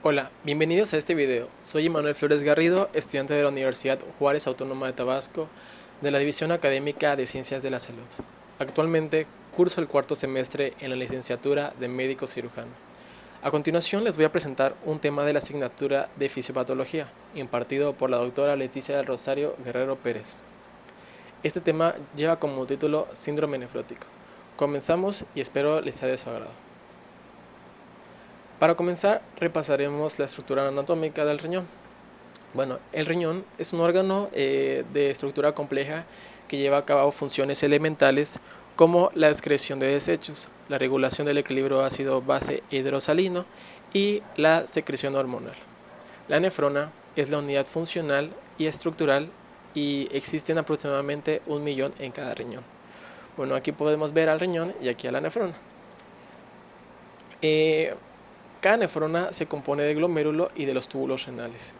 Hola, bienvenidos a este video. Soy Emanuel Flores Garrido, estudiante de la Universidad Juárez Autónoma de Tabasco, de la División Académica de Ciencias de la Salud. Actualmente curso el cuarto semestre en la licenciatura de Médico Cirujano. A continuación les voy a presentar un tema de la asignatura de Fisiopatología, impartido por la doctora Leticia del Rosario Guerrero Pérez. Este tema lleva como título Síndrome nefrótico. Comenzamos y espero les sea de su agrado. Para comenzar, repasaremos la estructura anatómica del riñón. Bueno, el riñón es un órgano de estructura compleja que lleva a cabo funciones elementales como la excreción de desechos, la regulación del equilibrio ácido-base hidrosalino y la secreción hormonal. La nefrona es la unidad funcional y estructural y existen aproximadamente 1 millón en cada riñón. Bueno, aquí podemos ver al riñón y aquí a la nefrona. Cada nefrona se compone de glomérulo y de los túbulos renales.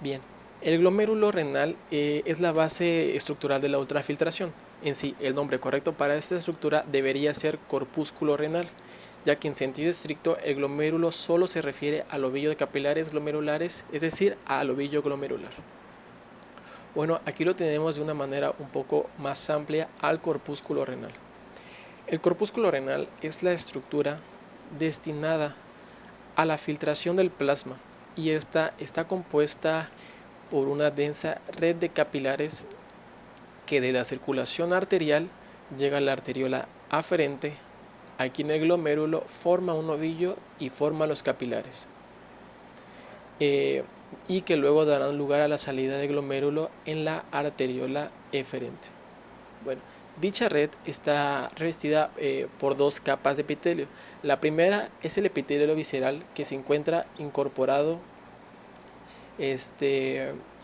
Bien, el glomérulo renal es la base estructural de la ultrafiltración. En sí, el nombre correcto para esta estructura debería ser corpúsculo renal, ya que en sentido estricto el glomérulo solo se refiere al ovillo de capilares glomerulares, es decir, al ovillo glomerular. Bueno, aquí lo tenemos de una manera un poco más amplia al corpúsculo renal. El corpúsculo renal es la estructura destinada a la filtración del plasma y esta está compuesta por una densa red de capilares que de la circulación arterial llega a la arteriola aferente. Aquí en el glomérulo forma un ovillo y forma los capilares y que luego darán lugar a la salida del glomérulo en la arteriola eferente. Bueno, dicha red está revestida por dos capas de epitelio. La primera es el epitelio visceral, que se encuentra incorporado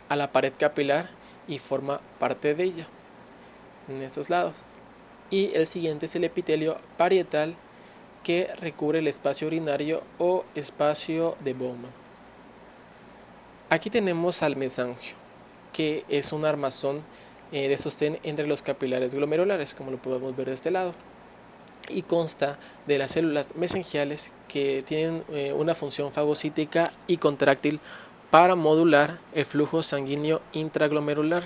a la pared capilar y forma parte de ella en estos lados. Y el siguiente es el epitelio parietal, que recubre el espacio urinario o espacio de Bowman. Aquí tenemos al mesangio, que es un armazón de sostén entre los capilares glomerulares, como lo podemos ver de este lado, y consta de las células mesangiales que tienen una función fagocítica y contráctil para modular el flujo sanguíneo intraglomerular,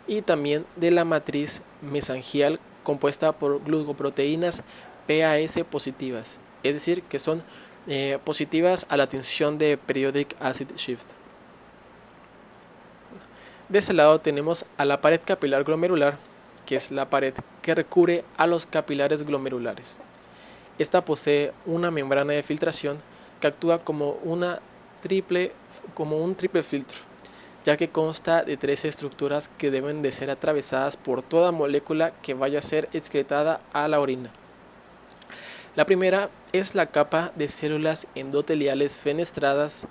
y también de la matriz mesangial compuesta por glucoproteínas PAS positivas, es decir, que son positivas a la tensión de periodic acid shift. De ese lado tenemos a la pared capilar glomerular, que es la pared que recubre a los capilares glomerulares. Esta posee una membrana de filtración que actúa como un triple filtro, ya que consta de 3 estructuras que deben de ser atravesadas por toda molécula que vaya a ser excretada a la orina. La primera es la capa de células endoteliales fenestradas.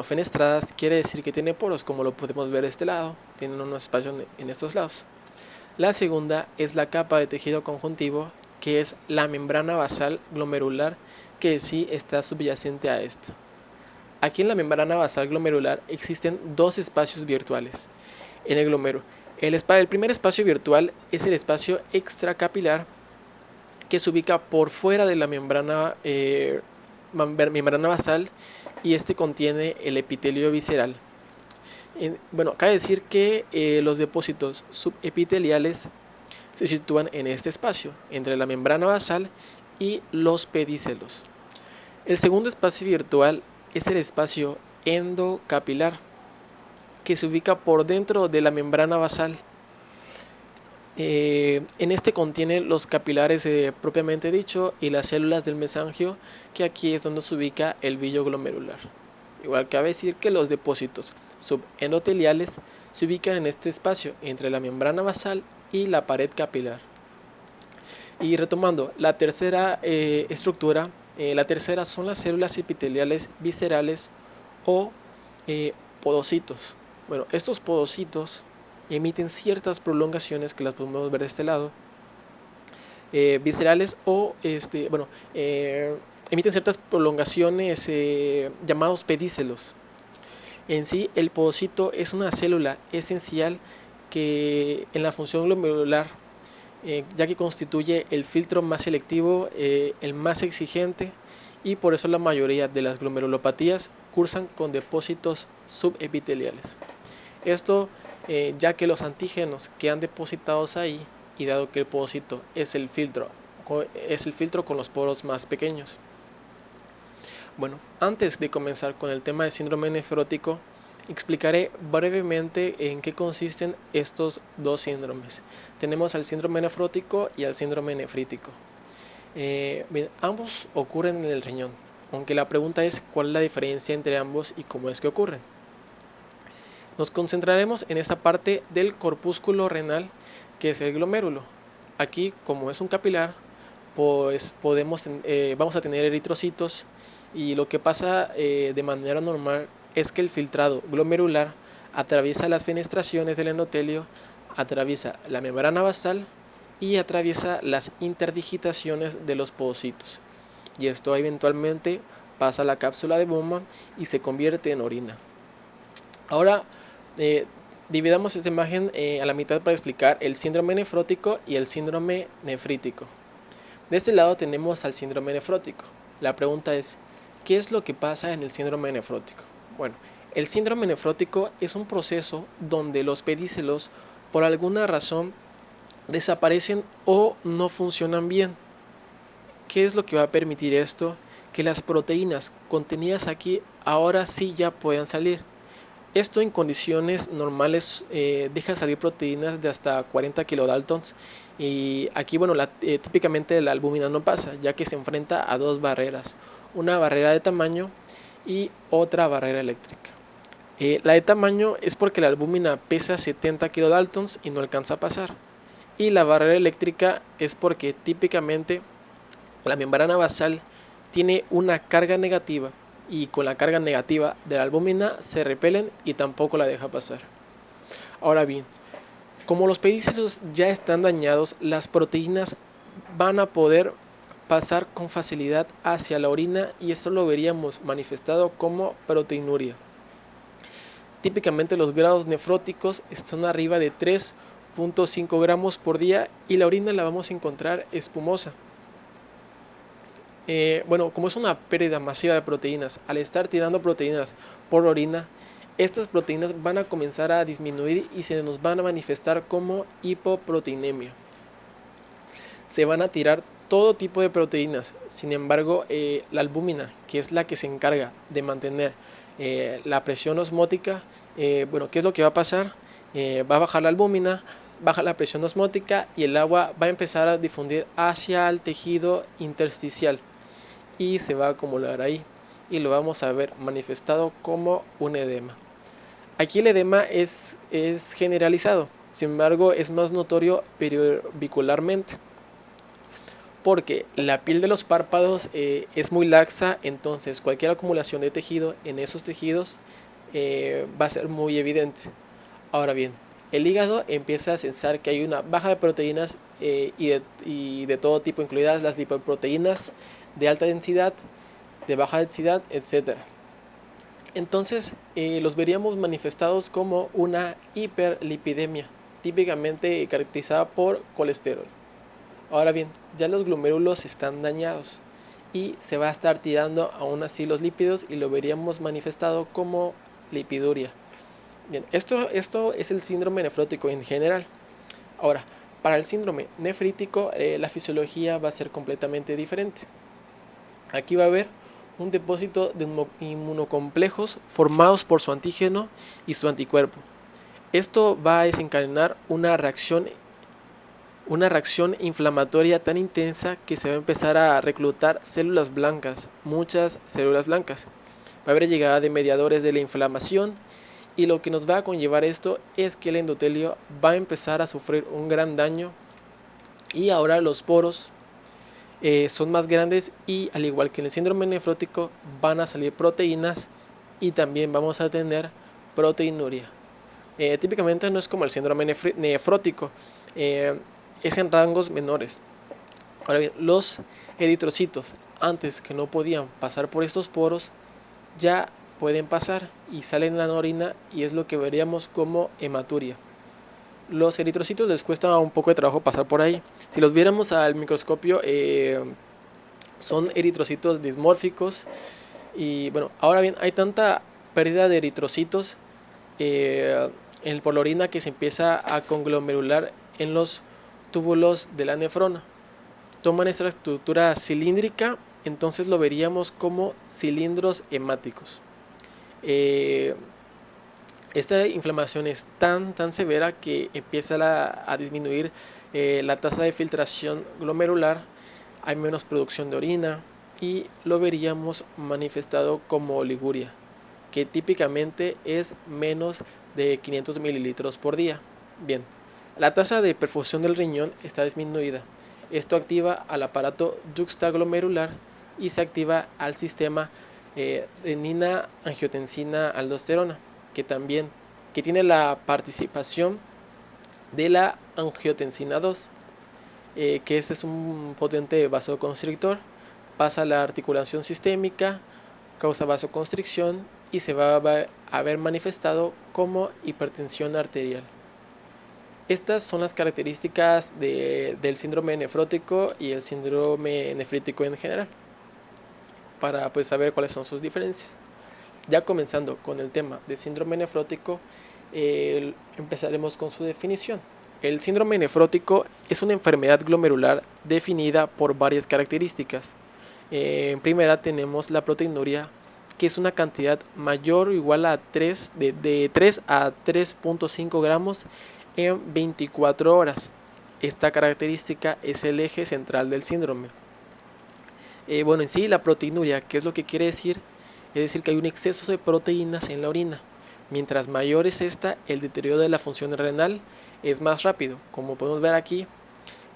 Fenestradas quiere decir que tiene poros, como lo podemos ver de este lado, tienen un espacio en estos lados. La segunda es la capa de tejido conjuntivo, que es la membrana basal glomerular, que sí está subyacente a esta. Aquí en la membrana basal glomerular existen 2 espacios virtuales en el glomérulo. El primer espacio virtual es el espacio extracapilar, que se ubica por fuera de la membrana basal, y este contiene el epitelio visceral. Cabe decir que los depósitos subepiteliales se sitúan en este espacio, entre la membrana basal y los pedicelos. El segundo espacio virtual es el espacio endocapilar, que se ubica por dentro de la membrana basal. En este contiene los capilares propiamente dicho y las células del mesangio, que aquí es donde se ubica el villo glomerular. Igual cabe decir que los depósitos subendoteliales se ubican en este espacio entre la membrana basal y la pared capilar. Y retomando, la tercera estructura, la tercera son las células epiteliales viscerales o podocitos. Bueno, estos podocitos emiten ciertas prolongaciones que las podemos ver de este lado, viscerales o emiten ciertas prolongaciones llamados pedícelos. En sí, el podocito es una célula esencial que en la función glomerular, ya que constituye el filtro más selectivo, el más exigente y por eso la mayoría de las glomerulopatías cursan con depósitos subepiteliales. Esto ya que los antígenos quedan depositados ahí, y dado que el pocito es el filtro con los poros más pequeños. Bueno, antes de comenzar con el tema del síndrome nefrótico, explicaré brevemente en qué consisten estos dos síndromes. Tenemos al síndrome nefrótico y al síndrome nefrítico. Bien, ambos ocurren en el riñón, aunque la pregunta es cuál es la diferencia entre ambos y cómo es que ocurren. Nos concentraremos en esta parte del corpúsculo renal, que es el glomérulo. Aquí, como es un capilar, pues vamos a tener eritrocitos, y lo que pasa de manera normal es que el filtrado glomerular atraviesa las fenestraciones del endotelio, atraviesa la membrana basal y atraviesa las interdigitaciones de los pocitos, y esto eventualmente pasa a la cápsula de Bowman y se convierte en orina. Ahora dividamos esta imagen a la mitad para explicar el síndrome nefrótico y el síndrome nefrítico. De este lado tenemos al síndrome nefrótico. La pregunta es, ¿qué es lo que pasa en el síndrome nefrótico? Bueno, el síndrome nefrótico es un proceso donde los pedícelos por alguna razón desaparecen o no funcionan bien. ¿Qué es lo que va a permitir esto? Que las proteínas contenidas aquí ahora sí ya puedan salir. Esto en condiciones normales deja salir proteínas de hasta 40 kilodaltons, y aquí típicamente la albúmina no pasa, ya que se enfrenta a dos barreras, una barrera de tamaño y otra barrera eléctrica. La de tamaño es porque la albúmina pesa 70 kilodaltons y no alcanza a pasar, y la barrera eléctrica es porque típicamente la membrana basal tiene una carga negativa, y con la carga negativa de la albúmina se repelen y tampoco la deja pasar. Ahora bien, como los pedícelos ya están dañados, las proteínas van a poder pasar con facilidad hacia la orina, y esto lo veríamos manifestado como proteinuria. Típicamente los grados nefróticos están arriba de 3.5 gramos por día, y la orina la vamos a encontrar espumosa. Como es una pérdida masiva de proteínas, al estar tirando proteínas por orina, estas proteínas van a comenzar a disminuir y se nos van a manifestar como hipoproteinemia. Se van a tirar todo tipo de proteínas. Sin embargo, la albúmina, que es la que se encarga de mantener la presión osmótica, ¿qué es lo que va a pasar? Va a bajar la albúmina, baja la presión osmótica, y el agua va a empezar a difundir hacia el tejido intersticial y se va a acumular ahí, y lo vamos a ver manifestado como un edema. Aquí el edema es generalizado, sin embargo es más notorio periorbicularmente, porque la piel de los párpados es muy laxa, entonces cualquier acumulación de tejido en esos tejidos va a ser muy evidente. Ahora bien, el hígado empieza a sensar que hay una baja de proteínas y de todo tipo, incluidas las lipoproteínas de alta densidad, de baja densidad, etc. Entonces los veríamos manifestados como una hiperlipidemia, típicamente caracterizada por colesterol. Ahora bien, ya los glomérulos están dañados y se va a estar tirando aún así los lípidos, y lo veríamos manifestado como lipiduria. Bien, esto es el síndrome nefrótico en general. Ahora, para el síndrome nefrítico la fisiología va a ser completamente diferente. Aquí va a haber un depósito de inmunocomplejos formados por su antígeno y su anticuerpo. Esto va a desencadenar una reacción inflamatoria tan intensa que se va a empezar a reclutar células blancas, muchas células blancas. Va a haber llegada de mediadores de la inflamación, y lo que nos va a conllevar esto es que el endotelio va a empezar a sufrir un gran daño, y ahora los poros son más grandes, y al igual que en el síndrome nefrótico van a salir proteínas, y también vamos a tener proteinuria. Típicamente no es como el síndrome nefrótico, es en rangos menores. Ahora bien, los eritrocitos, antes que no podían pasar por estos poros, ya pueden pasar y salen en la orina, y es lo que veríamos como hematuria. Los eritrocitos les cuesta un poco de trabajo pasar por ahí. Si los viéramos al microscopio Son eritrocitos dismórficos. Y bueno, ahora bien, hay tanta pérdida de eritrocitos por la orina que se empieza a conglomerular en los túbulos de la nefrona. Toman esta estructura cilíndrica, entonces lo veríamos como cilindros hemáticos. Esta inflamación es tan severa que empieza a disminuir la tasa de filtración glomerular, hay menos producción de orina y lo veríamos manifestado como oliguria, que típicamente es menos de 500 mililitros por día. Bien, la tasa de perfusión del riñón está disminuida. Esto activa al aparato yuxtaglomerular y se activa al sistema renina-angiotensina-aldosterona, que tiene la participación de la angiotensina 2, que este es un potente vasoconstrictor, pasa a la articulación sistémica, causa vasoconstricción y se va a ver manifestado como hipertensión arterial. Estas son las características del síndrome nefrótico y el síndrome nefrítico en general, para saber cuáles son sus diferencias. Ya comenzando con el tema del síndrome nefrótico, empezaremos con su definición. El síndrome nefrótico es una enfermedad glomerular definida por varias características. En primera tenemos la proteinuria, que es una cantidad mayor o igual a de 3 a 3.5 gramos en 24 horas. Esta característica es el eje central del síndrome. En sí, la proteinuria, ¿qué es lo que quiere decir? Es decir, que hay un exceso de proteínas en la orina. Mientras mayor es esta, el deterioro de la función renal es más rápido. Como podemos ver aquí,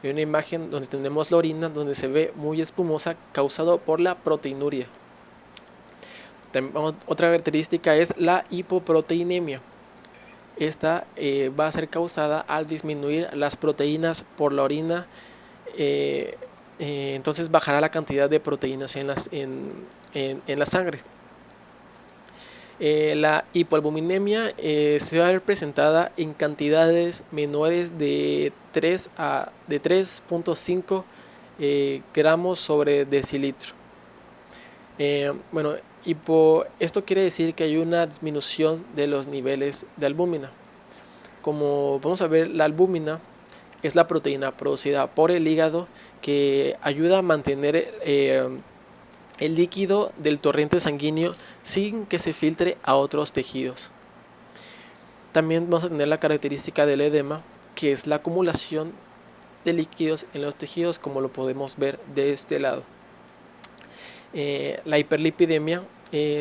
hay una imagen donde tenemos la orina, donde se ve muy espumosa, causado por la proteinuria. Otra característica es la hipoproteinemia. Esta va a ser causada al disminuir las proteínas por la orina, entonces bajará la cantidad de proteínas en la sangre. La hipoalbuminemia se va a ver presentada en cantidades menores de 3.5 gramos sobre decilitro. Esto quiere decir que hay una disminución de los niveles de albúmina. Como vamos a ver, la albúmina es la proteína producida por el hígado que ayuda a mantener el líquido del torrente sanguíneo sin que se filtre a otros tejidos. También vamos a tener la característica del edema, que es la acumulación de líquidos en los tejidos, como lo podemos ver de este lado. La hiperlipidemia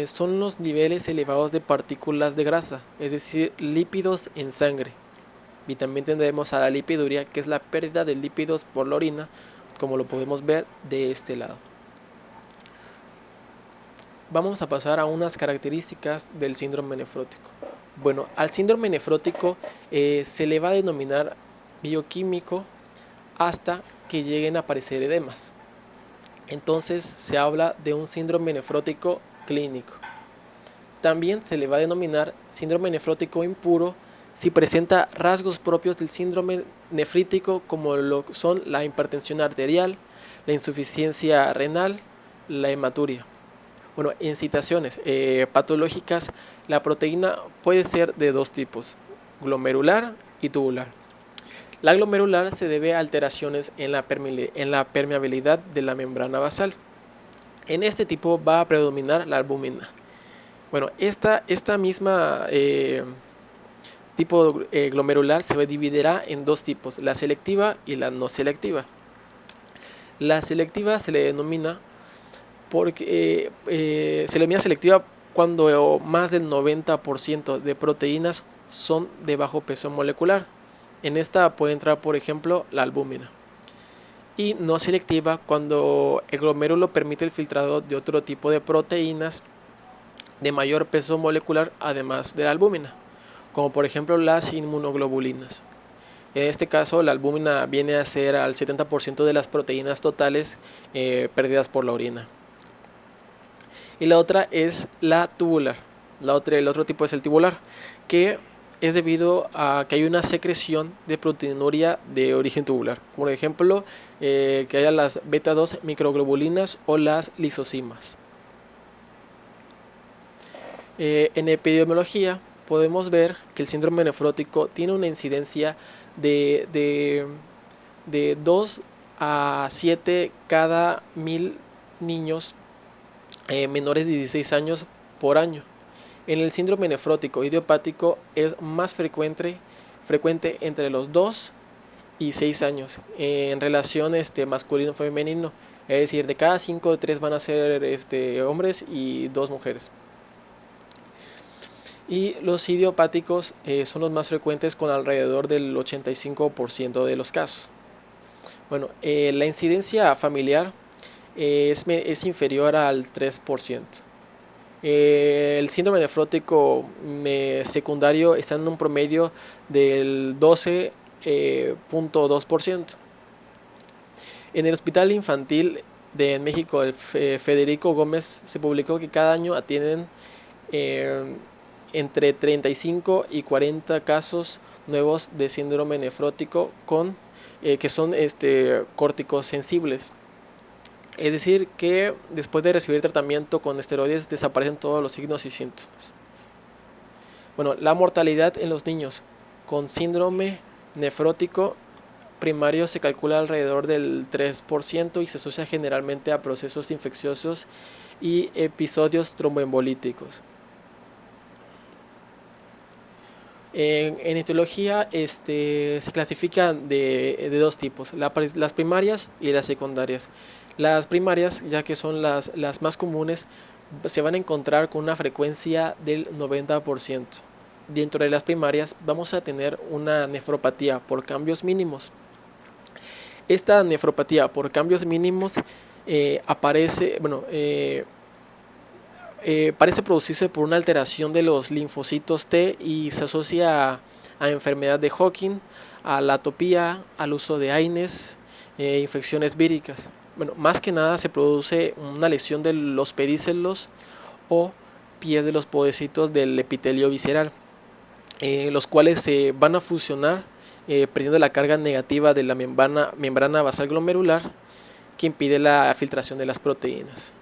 son los niveles elevados de partículas de grasa, es decir, lípidos en sangre. Y también tendremos a la lipiduria, que es la pérdida de lípidos por la orina, como lo podemos ver de este lado. Vamos a pasar a unas características del síndrome nefrótico. Al síndrome nefrótico se le va a denominar bioquímico hasta que lleguen a aparecer edemas. Entonces se habla de un síndrome nefrótico clínico. También se le va a denominar síndrome nefrótico impuro si presenta rasgos propios del síndrome nefrítico, como lo son la hipertensión arterial, la insuficiencia renal, la hematuria. En situaciones patológicas, la proteína puede ser de dos tipos, glomerular y tubular. La glomerular se debe a alteraciones en la permeabilidad de la membrana basal. En este tipo va a predominar la albúmina. Esta misma tipo glomerular se dividirá en dos tipos, la selectiva y la no selectiva. La selectiva se le denomina selectiva cuando más del 90% de proteínas son de bajo peso molecular. En esta puede entrar, por ejemplo, la albúmina. Y no selectiva cuando el glomérulo permite el filtrado de otro tipo de proteínas de mayor peso molecular, además de la albúmina, como por ejemplo las inmunoglobulinas. En este caso, la albúmina viene a ser al 70% de las proteínas totales perdidas por la orina. Y la otra es la tubular. El otro tipo es el tubular, que es debido a que hay una secreción de proteinuria de origen tubular. Por ejemplo, que haya las beta 2 microglobulinas o las lisosimas. En epidemiología podemos ver que el síndrome nefrótico tiene una incidencia de 2 a 7 cada 1000 niños menores de 16 años por año. En el síndrome nefrótico idiopático es más frecuente entre los 2 y 6 años en relación masculino-femenino. Es decir, de cada 5, 3 van a ser hombres y 2 mujeres. Y los idiopáticos son los más frecuentes con alrededor del 85% de los casos. Bueno, la incidencia familiar es inferior al 3%. El síndrome nefrótico secundario está en un promedio del 12.2%. En el Hospital Infantil de México, el Federico Gómez, se publicó que cada año atienden entre 35 y 40 casos nuevos de síndrome nefrótico que son corticosensibles. Es decir, que después de recibir tratamiento con esteroides desaparecen todos los signos y síntomas. Bueno, la mortalidad en los niños con síndrome nefrótico primario se calcula alrededor del 3% y se asocia generalmente a procesos infecciosos y episodios tromboembolíticos. En etiología se clasifican de dos tipos, las primarias y las secundarias. Las primarias, ya que son las más comunes, se van a encontrar con una frecuencia del 90%. Dentro de las primarias vamos a tener una nefropatía por cambios mínimos. Esta nefropatía por cambios mínimos parece producirse por una alteración de los linfocitos T y se asocia a enfermedad de Hodgkin, a la atopía, al uso de AINES, infecciones víricas. Bueno, más que nada se produce una lesión de los pedícelos o pies de los podecitos del epitelio visceral, los cuales se van a fusionar perdiendo la carga negativa de la membrana basal glomerular que impide la filtración de las proteínas.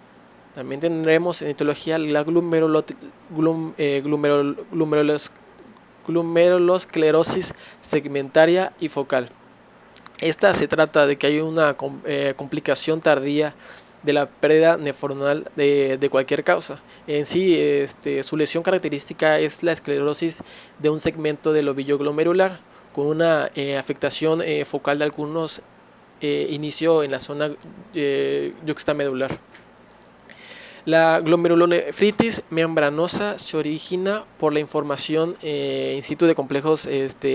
También tendremos en etiología la glomerulosclerosis segmentaria y focal. Esta se trata de que hay una complicación tardía de la pérdida nefronal de cualquier causa. En sí, su lesión característica es la esclerosis de un segmento del ovillo glomerular con una afectación focal de algunos inicio en la zona yuxtamedular. La glomerulonefritis membranosa se origina por la información in situ de complejos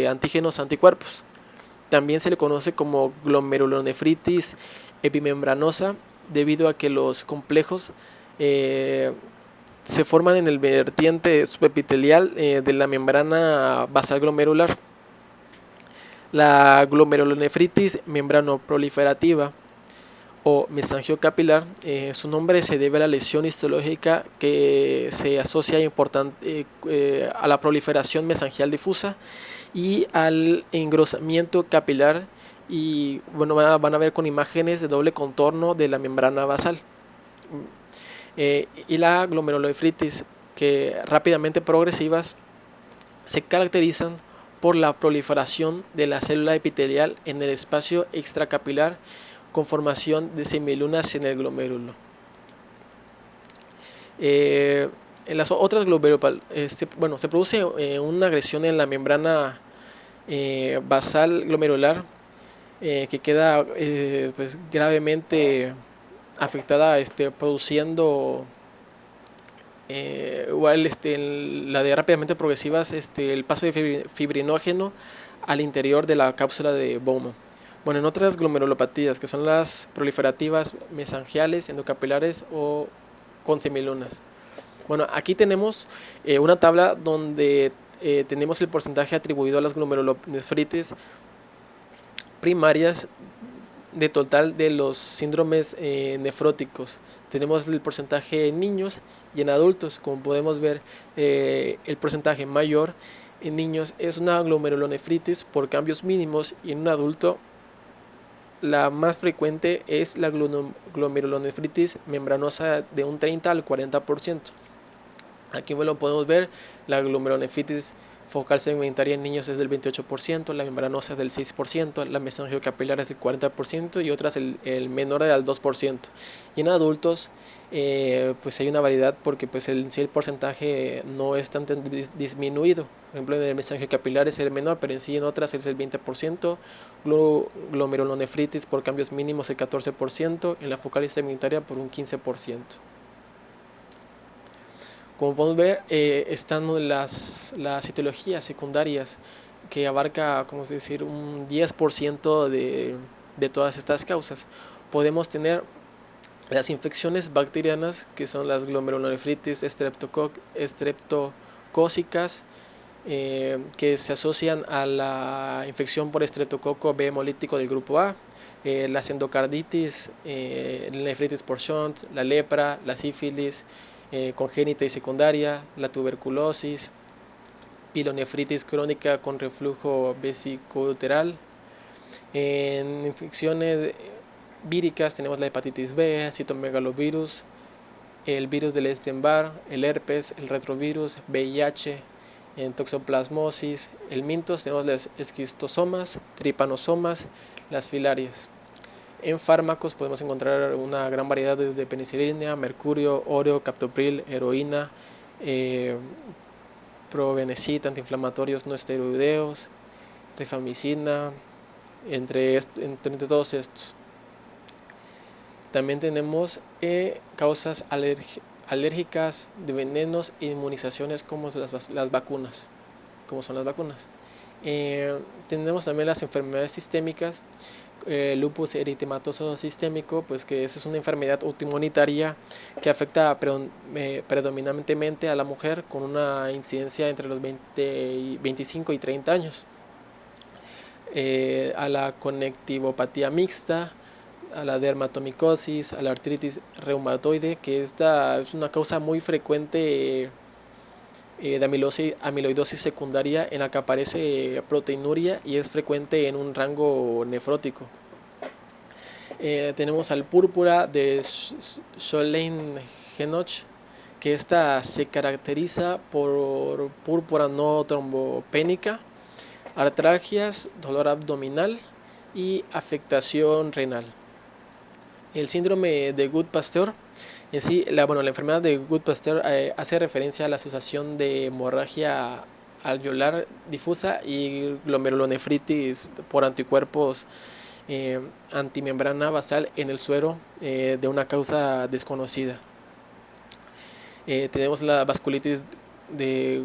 antígenos anticuerpos. También se le conoce como glomerulonefritis epimembranosa debido a que los complejos se forman en el vertiente subepitelial de la membrana basal glomerular. La glomerulonefritis membranoproliferativa o mesangiocapilar, su nombre se debe a la lesión histológica que se asocia a la proliferación mesangial difusa y al engrosamiento capilar, y bueno, van a ver con imágenes de doble contorno de la membrana basal. Y la glomerulonefritis, que rápidamente progresivas, se caracterizan por la proliferación de la célula epitelial en el espacio extracapilar con formación de semilunas en el glomérulo. En las otras se produce una agresión en la membrana basal glomerular que queda gravemente afectada, produciendo la de rápidamente progresivas, el paso de fibrinógeno al interior de la cápsula de Bowman. Bueno, en otras glomerulopatías, que son las proliferativas mesangiales, endocapilares o con semilunas. Bueno, aquí tenemos una tabla donde tenemos el porcentaje atribuido a las glomerulonefritis primarias de total de los síndromes nefróticos. Tenemos el porcentaje en niños y en adultos. Como podemos ver, el porcentaje mayor en niños es una glomerulonefritis por cambios mínimos, y en un adulto la más frecuente es la glomerulonefritis membranosa de un 30 al 40%. Aquí lo podemos ver, la glomerulonefritis focal segmentaria en niños es del 28%, la membranosa es del 6%, la mesangiocapilar es del 40% y otras el menor del 2%. Y en adultos pues hay una variedad, porque pues el porcentaje no es tan disminuido. Por ejemplo, en el mesangiocapilar es el menor, pero en sí en otras es el 20%, glomerulonefritis por cambios mínimos el 14%, en la focal segmentaria por un 15%. Como podemos ver, están las etiologías secundarias, que abarca, como decir, un 10% de todas estas causas. Podemos tener las infecciones bacterianas, que son las glomerulonefritis estreptocócicas, que se asocian a la infección por estreptococo B hemolítico del grupo A, las endocarditis, nefritis por shunt, la lepra, la sífilis congénita y secundaria, la tuberculosis, pilonefritis crónica con reflujo vesicouteral. En infecciones víricas tenemos la hepatitis B, citomegalovirus, el virus del Epstein-Barr, el herpes, el retrovirus, VIH, en toxoplasmosis, el mintos tenemos las esquistosomas, tripanosomas, las filarias. En fármacos podemos encontrar una gran variedad, desde penicilina, mercurio, óreo, captopril, heroína, probenecid, antiinflamatorios no esteroideos, rifamicina, entre todos estos. También tenemos causas alérgicas de venenos e inmunizaciones, como las vacunas, como son las vacunas. Tenemos también las enfermedades sistémicas, lupus eritematoso sistémico, pues que esa es una enfermedad autoinmunitaria que afecta predominantemente a la mujer, con una incidencia entre los 25 y 30 años. A la conectivopatía mixta, a la dermatomicosis, a la artritis reumatoide, que esta es una causa muy frecuente de amiloidosis secundaria, en la que aparece proteinuria y es frecuente en un rango nefrótico. Tenemos al púrpura de Schoenlein-Henoch, que esta se caracteriza por púrpura no trombopénica, artralgias, dolor abdominal y afectación renal. El síndrome de Gould-Pasteur, en sí, la enfermedad de Gould-Pasteur hace referencia a la asociación de hemorragia alveolar difusa y glomerulonefritis por anticuerpos antimembrana basal en el suero, de una causa desconocida. Tenemos la vasculitis de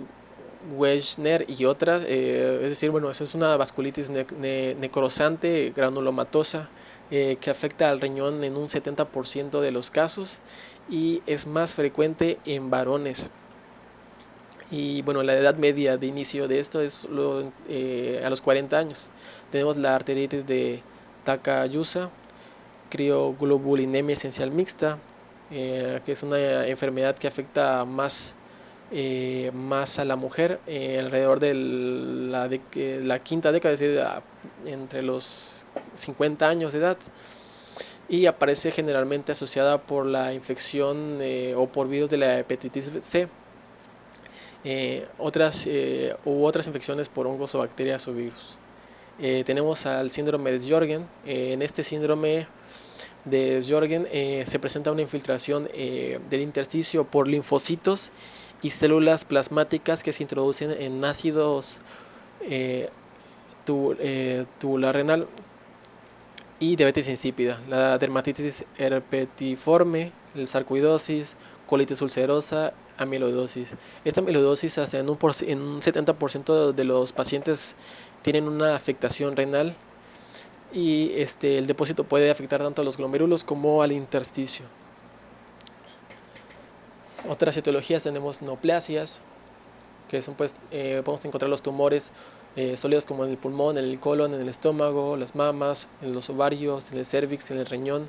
Wegener y otras, es decir, eso es una vasculitis necrosante granulomatosa, que afecta al riñón en un 70% de los casos, y es más frecuente en varones. Y la edad media de inicio de esto es a los 40 años. Tenemos la arteritis de Takayusa, crioglobulinemia esencial mixta, que es una enfermedad que afecta más a la mujer, alrededor de la quinta década, es decir, entre los 50 años de edad, y aparece generalmente asociada por la infección o por virus de la hepatitis C, otras infecciones por hongos o bacterias o virus. Tenemos al síndrome de Sjögren. En este síndrome de Sjögren se presenta una infiltración del intersticio por linfocitos y células plasmáticas que se introducen en ácidos tubular renal, y diabetes insípida, la dermatitis herpetiforme, el sarcoidosis, colitis ulcerosa, amiloidosis. Esta amiloidosis, hasta en un 70% de los pacientes, tienen una afectación renal, y el depósito puede afectar tanto a los glomérulos como al intersticio. Otras etiologías tenemos neoplasias, que son podemos encontrar los tumores sólidos, como en el pulmón, en el colon, en el estómago, las mamas, en los ovarios, en el cervix, en el riñón,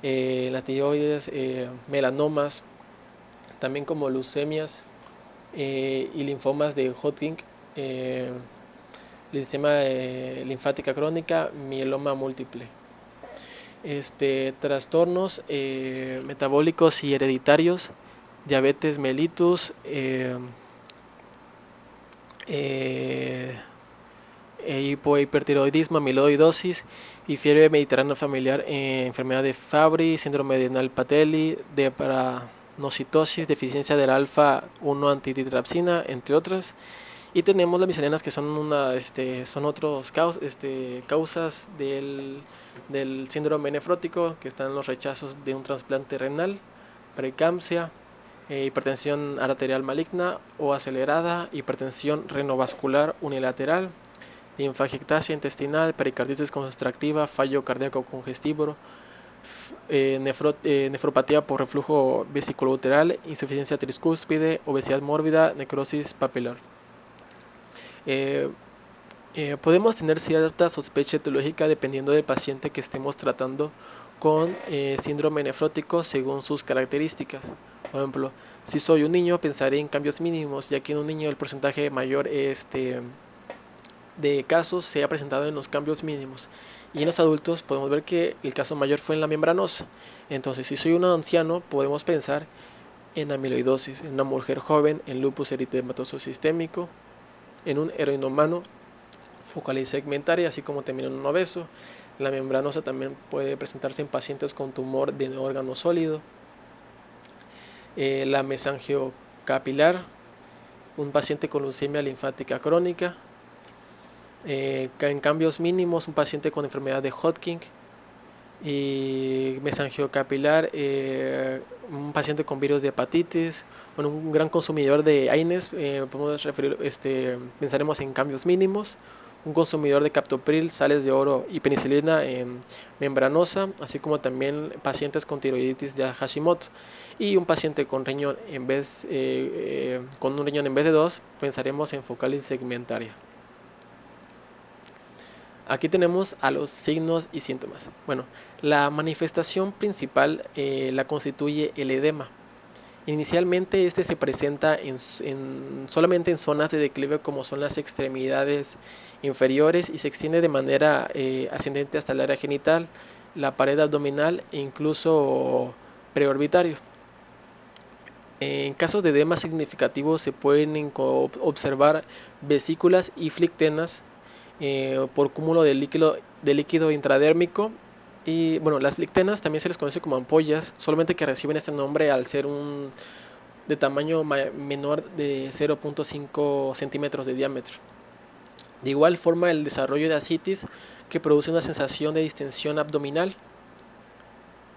en las tiroides, melanomas, también como leucemias y linfomas de Hodgkin, eh, linfema linfática crónica, mieloma múltiple. Trastornos metabólicos y hereditarios, diabetes mellitus, hipohipertiroidismo, amiloidosis y fiebre mediterránea familiar, enfermedad de Fabry, síndrome de Naegeli, de paranocitosis, deficiencia del alfa-1 antitripsina, entre otras. Y tenemos las misceláneas que son otros causas del síndrome nefrótico, que están los rechazos de un trasplante renal, preeclampsia, hipertensión arterial maligna o acelerada, hipertensión renovascular unilateral, linfagiectasia intestinal, pericarditis constrictiva, fallo cardíaco congestivo, nefropatía por reflujo vesicoureteral, insuficiencia tricúspide, obesidad mórbida, necrosis papilar. Podemos tener cierta sospecha etiológica dependiendo del paciente que estemos tratando con síndrome nefrótico según sus características. Por ejemplo, si soy un niño, pensaré en cambios mínimos, ya que en un niño el porcentaje mayor de casos se ha presentado en los cambios mínimos. Y en los adultos podemos ver que el caso mayor fue en la membranosa. Entonces, si soy un anciano, podemos pensar en amiloidosis, en una mujer joven, en lupus eritematoso sistémico, en un heroinómano focal y segmentaria, así como también en un obeso. La membranosa también puede presentarse en pacientes con tumor de órgano sólido. La mesangiocapilar, un paciente con leucemia linfática crónica. En cambios mínimos, un paciente con enfermedad de Hodgkin. Y mesangiocapilar, un paciente con virus de hepatitis. Bueno, un gran consumidor de AINES, podemos pensaremos en cambios mínimos. Un consumidor de captopril, sales de oro y penicilina en membranosa, así como también pacientes con tiroiditis de Hashimoto. Y un paciente con riñón con un riñón en vez de dos, pensaremos en focal y segmentaria. Aquí tenemos a los signos y síntomas. Bueno, la manifestación principal la constituye el edema. Inicialmente se presenta solamente en zonas de declive como son las extremidades inferiores y se extiende de manera ascendente hasta el área genital, la pared abdominal e incluso preorbitario. En casos de edema significativos se pueden observar vesículas y flictenas por cúmulo de líquido intradérmico. Y bueno, las flictenas también se les conoce como ampollas, solamente que reciben este nombre al ser de tamaño menor de 0.5 centímetros de diámetro. De igual forma, el desarrollo de ascitis, que produce una sensación de distensión abdominal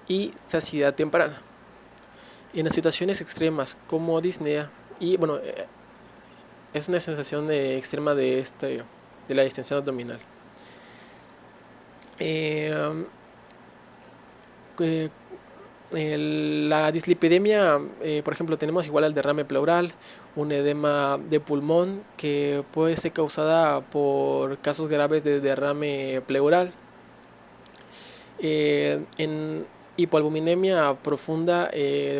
y saciedad temprana. En las situaciones extremas como disnea, y bueno, es una sensación extrema de la distensión abdominal. La dislipidemia, por ejemplo, tenemos igual al derrame pleural, un edema de pulmón que puede ser causada por casos graves de derrame pleural. En hipoalbuminemia profunda,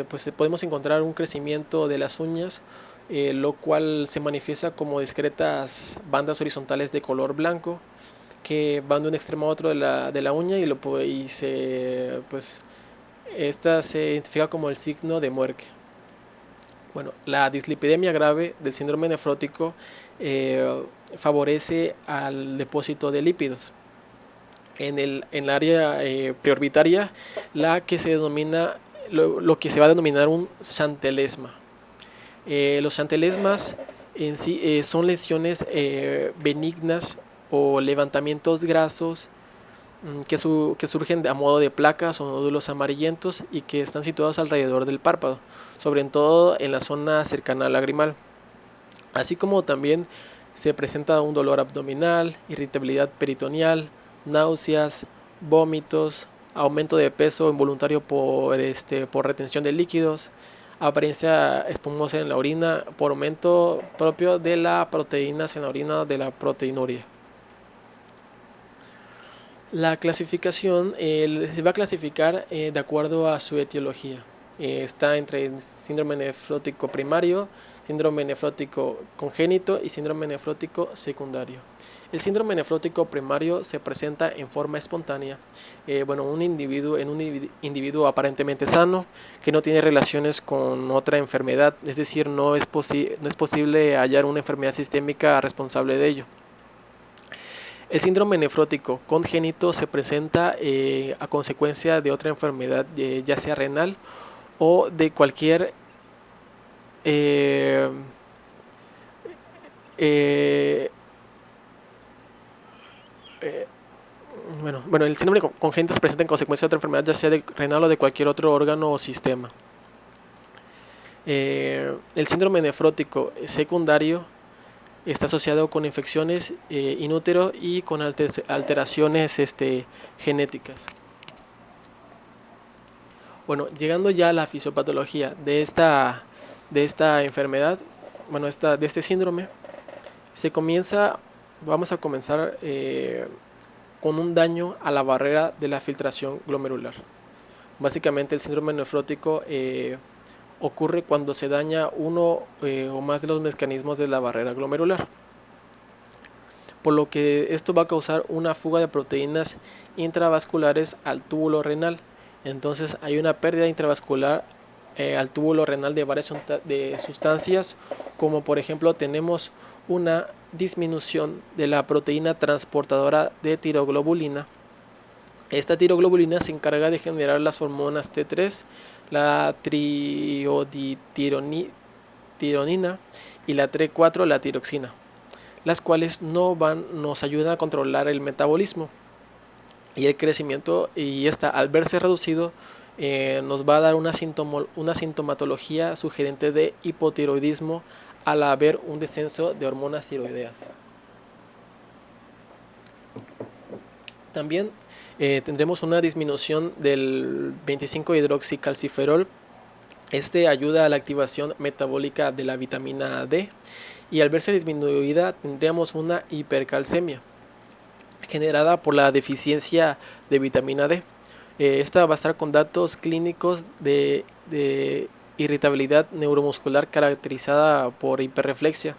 pues podemos encontrar un crecimiento de las uñas, lo cual se manifiesta como discretas bandas horizontales de color blanco que van de un extremo a otro de la uña esta se identifica como el signo de Muerque. Bueno, la dislipidemia grave del síndrome nefrótico favorece al depósito de lípidos. En el área preorbitaria, la que se denomina lo que se va a denominar un xantelesma. Los xantelesmas en sí son lesiones benignas o levantamientos grasos que surgen a modo de placas o nódulos amarillentos y que están situados alrededor del párpado, sobre todo en la zona cercana al lagrimal. Así como también se presenta un dolor abdominal, irritabilidad peritoneal, náuseas, vómitos, aumento de peso involuntario por retención de líquidos, apariencia espumosa en la orina por aumento propio de la proteínas en la orina de la proteinuria. La clasificación se va a clasificar de acuerdo a su etiología. Está entre el síndrome nefrótico primario, síndrome nefrótico congénito y síndrome nefrótico secundario. El síndrome nefrótico primario se presenta en forma espontánea, en un individuo aparentemente sano que no tiene relaciones con otra enfermedad, es decir, no es posible hallar una enfermedad sistémica responsable de ello. El síndrome nefrótico congénito se presenta a consecuencia de otra enfermedad, ya sea renal o de cualquier eh, eh, eh, el síndrome congénito se presenta en consecuencia de otra enfermedad, ya sea de renal o de cualquier otro órgano o sistema. El síndrome nefrótico secundario está asociado con infecciones in útero y con alteraciones genéticas. Bueno, llegando ya a la fisiopatología de esta enfermedad, de este síndrome, vamos a comenzar con un daño a la barrera de la filtración glomerular. Básicamente el síndrome nefrótico ocurre cuando se daña uno o más de los mecanismos de la barrera glomerular, por lo que esto va a causar una fuga de proteínas intravasculares al túbulo renal. Entonces hay una pérdida intravascular al túbulo renal de varias sustancias, como por ejemplo tenemos una disminución de la proteína transportadora de tiroglobulina. Esta tiroglobulina se encarga de generar las hormonas T3, la triioditironina y la T4, la tiroxina, las cuales nos ayudan a controlar el metabolismo y el crecimiento, y al verse reducido nos va a dar una sintomatología sugerente de hipotiroidismo al haber un descenso de hormonas tiroideas. También tendremos una disminución del 25-hidroxicalciferol. Este ayuda a la activación metabólica de la vitamina D, y al verse disminuida tendríamos una hipercalcemia generada por la deficiencia de vitamina D. Esta va a estar con datos clínicos de irritabilidad neuromuscular caracterizada por hiperreflexia.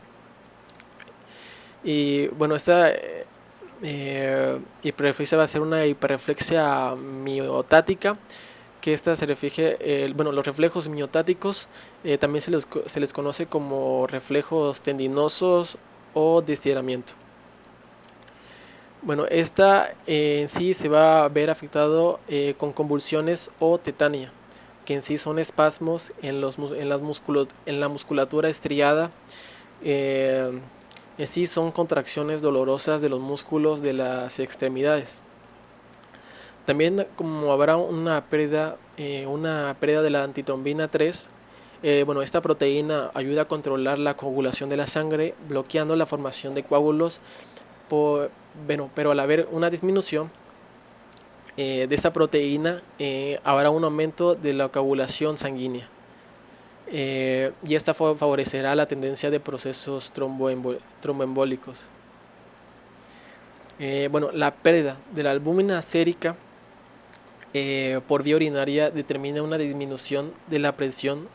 Y bueno, esta hiperreflexia va a ser una hiperreflexia miotática, que esta se refiere, los reflejos miotáticos también se les conoce como reflejos tendinosos o de estiramiento. Bueno, esta en sí se va a ver afectado con convulsiones o tetania, que en sí son espasmos en la musculatura estriada. En sí son contracciones dolorosas de los músculos de las extremidades. También, como habrá una pérdida de la antitrombina 3, esta proteína ayuda a controlar la coagulación de la sangre, bloqueando la formación de coágulos. Pero al haber una disminución de esta proteína, habrá un aumento de la coagulación sanguínea, y esta favorecerá la tendencia de procesos tromboembólicos. La pérdida de la albúmina sérica por vía urinaria determina una disminución de la presión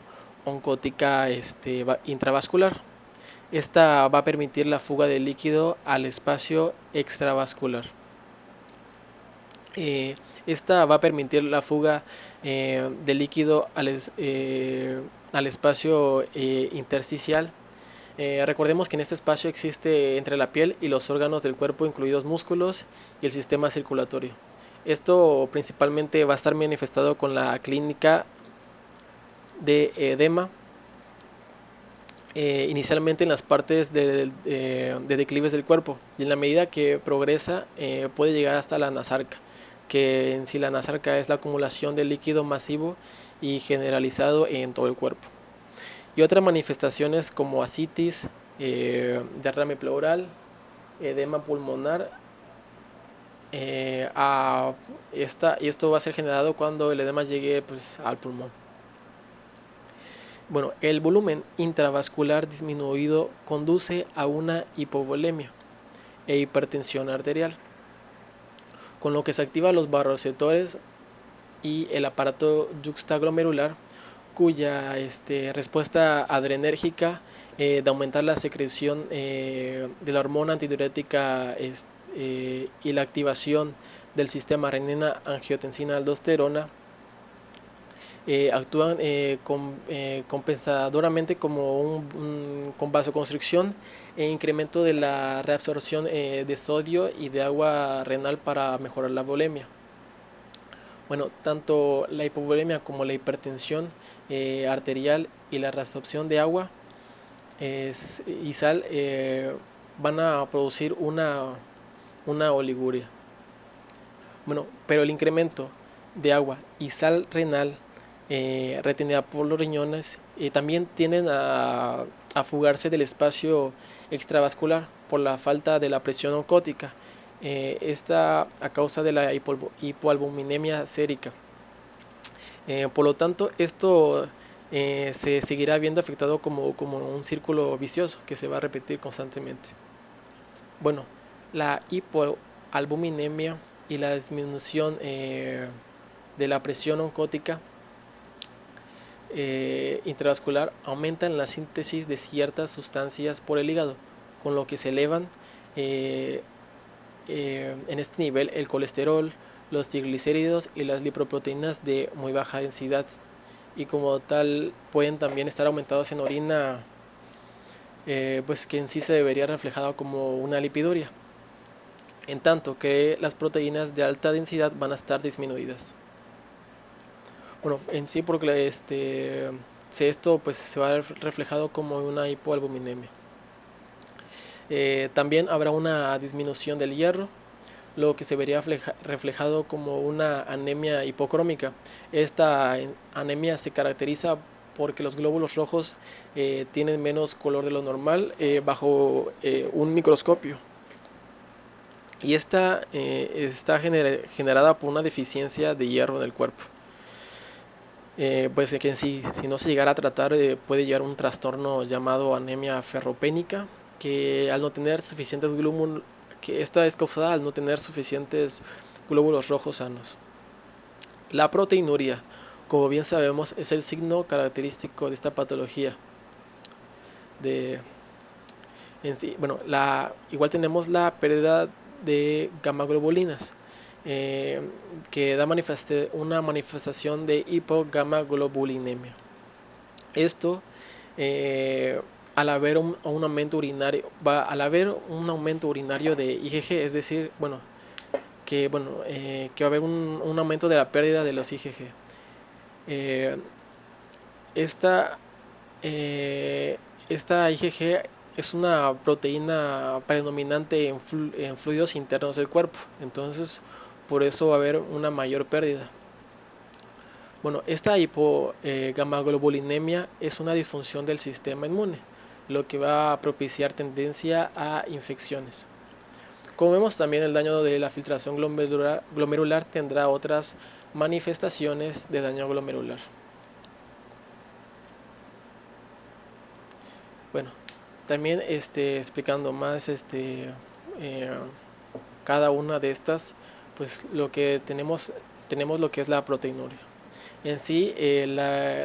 oncótica intravascular. Esta va a permitir la fuga de líquido al espacio extravascular. Esta va a permitir la fuga de líquido al espacio intersticial. Recordemos que en este espacio existe entre la piel y los órganos del cuerpo, incluidos músculos y el sistema circulatorio. Esto principalmente va a estar manifestado con la clínica de edema, inicialmente en las partes de declives del cuerpo, y en la medida que progresa puede llegar hasta la nasarca, que en sí la nasarca es la acumulación de líquido masivo y generalizado en todo el cuerpo. Y otras manifestaciones como ascitis, derrame pleural, edema pulmonar, y esto va a ser generado cuando el edema llegue al pulmón. El volumen intravascular disminuido conduce a una hipovolemia e hipertensión arterial, con lo que se activan los vasoreceptores y el aparato yuxtaglomerular, cuya respuesta adrenérgica de aumentar la secreción de la hormona antidiurética y la activación del sistema renina-angiotensina-aldosterona actúan compensadoramente como con vasoconstricción e incremento de la reabsorción de sodio y de agua renal para mejorar la volemia. Bueno, tanto la hipovolemia como la hipertensión arterial y la reabsorción de agua y sal van a producir una oliguria. Bueno, pero el incremento de agua y sal renal retenida por los riñones también tienden a fugarse del espacio extravascular por la falta de la presión oncótica. Esta a causa de la hipoalbuminemia sérica. Por lo tanto, esto se seguirá viendo afectado como un círculo vicioso que se va a repetir constantemente. Bueno, la hipoalbuminemia y la disminución de la presión oncótica intravascular aumentan la síntesis de ciertas sustancias por el hígado, con lo que se elevan en este nivel el colesterol, los triglicéridos y las lipoproteínas de muy baja densidad, y como tal pueden también estar aumentados en orina, pues que en sí se vería reflejado como una lipiduria, en tanto que las proteínas de alta densidad van a estar disminuidas. Bueno, en sí porque esto pues se va a ver reflejado como una hipoalbuminemia. También habrá una disminución del hierro, lo que se vería reflejado como una anemia hipocrómica. Esta anemia se caracteriza porque los glóbulos rojos tienen menos color de lo normal bajo un microscopio. Y esta está generada por una deficiencia de hierro en el cuerpo. Pues que si no se llegara a tratar puede llevar a un trastorno llamado anemia ferropénica, que al no tener suficientes glóbulos, que esta es causada al no tener suficientes glóbulos rojos sanos. La proteinuria, como bien sabemos, es el signo característico de esta patología. Bueno, igual tenemos la pérdida de gamma globulinas, que da una manifestación de hipogamaglobulinemia. Esto al haber un aumento urinario, de IgG, es decir, que va a haber un aumento de la pérdida de los IgG. Esta IgG es una proteína predominante en fluidos internos del cuerpo, entonces por eso va a haber una mayor pérdida. Bueno, esta hipogamaglobulinemia es una disfunción del sistema inmune, lo que va a propiciar tendencia a infecciones. Como vemos, también el daño de la filtración glomerular tendrá otras manifestaciones de daño glomerular. Bueno, también explicando más cada una de estas, pues lo que tenemos lo que es la proteinuria. En sí,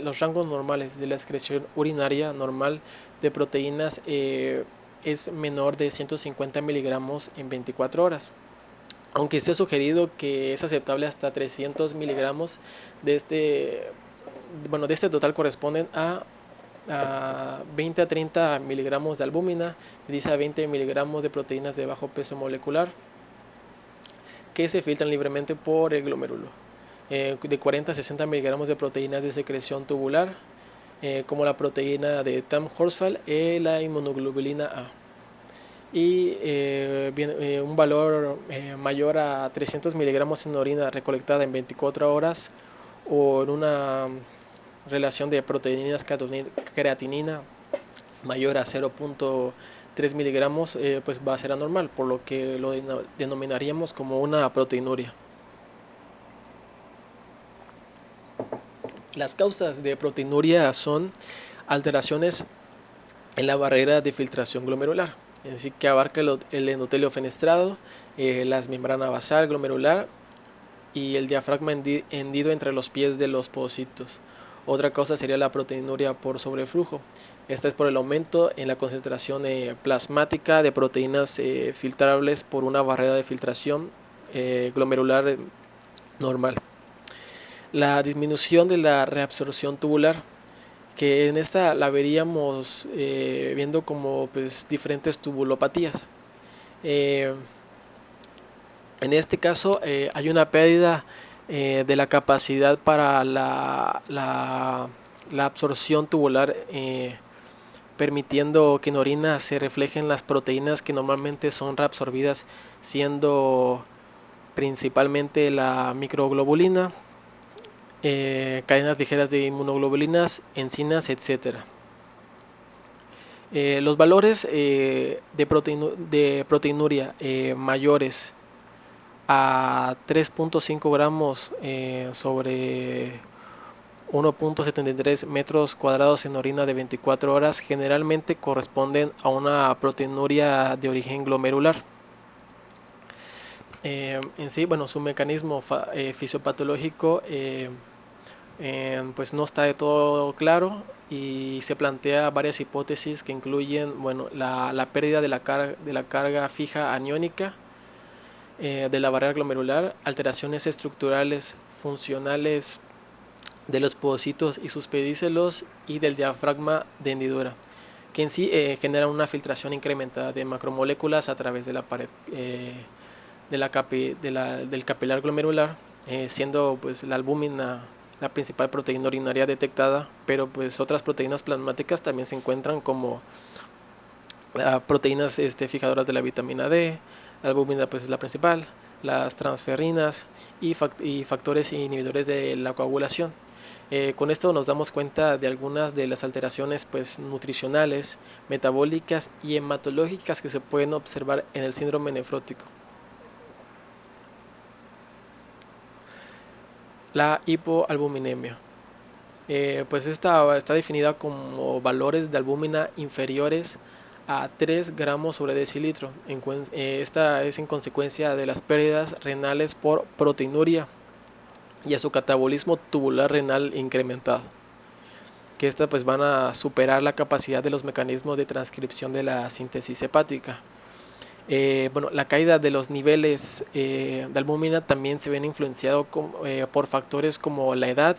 los rangos normales de la excreción urinaria normal de proteínas es menor de 150 miligramos en 24 horas. Aunque se ha sugerido que es aceptable hasta 300 miligramos de este total corresponden a 20 a 30 miligramos de albúmina, de 10 a 20 miligramos de proteínas de bajo peso molecular, que se filtran libremente por el glomérulo, de 40 a 60 miligramos de proteínas de secreción tubular, como la proteína de Tamm-Horsfall, la inmunoglobulina A, y un valor mayor a 300 miligramos en orina recolectada en 24 horas o en una relación de proteínas creatinina mayor a 0.3 miligramos, pues va a ser anormal, por lo que lo denominaríamos como una proteinuria. Las causas de proteinuria son alteraciones en la barrera de filtración glomerular, así que abarca el endotelio fenestrado, las membrana basal glomerular y el diafragma hendido entre los pies de los pocitos, Otra causa sería la proteinuria por sobreflujo. Esta es por el aumento en la concentración plasmática de proteínas filtrables por una barrera de filtración glomerular normal. La disminución de la reabsorción tubular, que en esta la veríamos viendo como pues, diferentes tubulopatías. En este caso hay una pérdida de la capacidad para la absorción tubular, permitiendo que en orina se reflejen las proteínas que normalmente son reabsorbidas, siendo principalmente la microglobulina, cadenas ligeras de inmunoglobulinas, enzimas, etc. Los valores de proteinuria mayores a 3.5 gramos sobre 1.73 metros cuadrados en orina de 24 horas generalmente corresponden a una proteinuria de origen glomerular. En sí, bueno, su mecanismo fisiopatológico pues no está de todo claro, y se plantea varias hipótesis que incluyen, bueno, la pérdida de la carga fija aniónica de la barrera glomerular, alteraciones estructurales funcionales de los podocitos y sus pedícelos y del diafragma de hendidura, que en sí generan una filtración incrementada de macromoléculas a través de la pared del capilar glomerular, siendo pues la albúmina la principal proteína urinaria detectada, pero pues otras proteínas plasmáticas también se encuentran, como proteínas fijadoras de la vitamina D. La albúmina pues es la principal, las transferrinas y factores inhibidores de la coagulación. Con esto nos damos cuenta de algunas de las alteraciones pues nutricionales, metabólicas y hematológicas que se pueden observar en el síndrome nefrótico. La hipoalbuminemia, pues esta está definida como valores de albúmina inferiores a 3 gramos sobre decilitro. Esta es en consecuencia de las pérdidas renales por proteinuria y a su catabolismo tubular renal incrementado, que estas pues van a superar la capacidad de los mecanismos de transcripción de la síntesis hepática. Bueno, la caída de los niveles de albúmina también se ven influenciados por factores como la edad,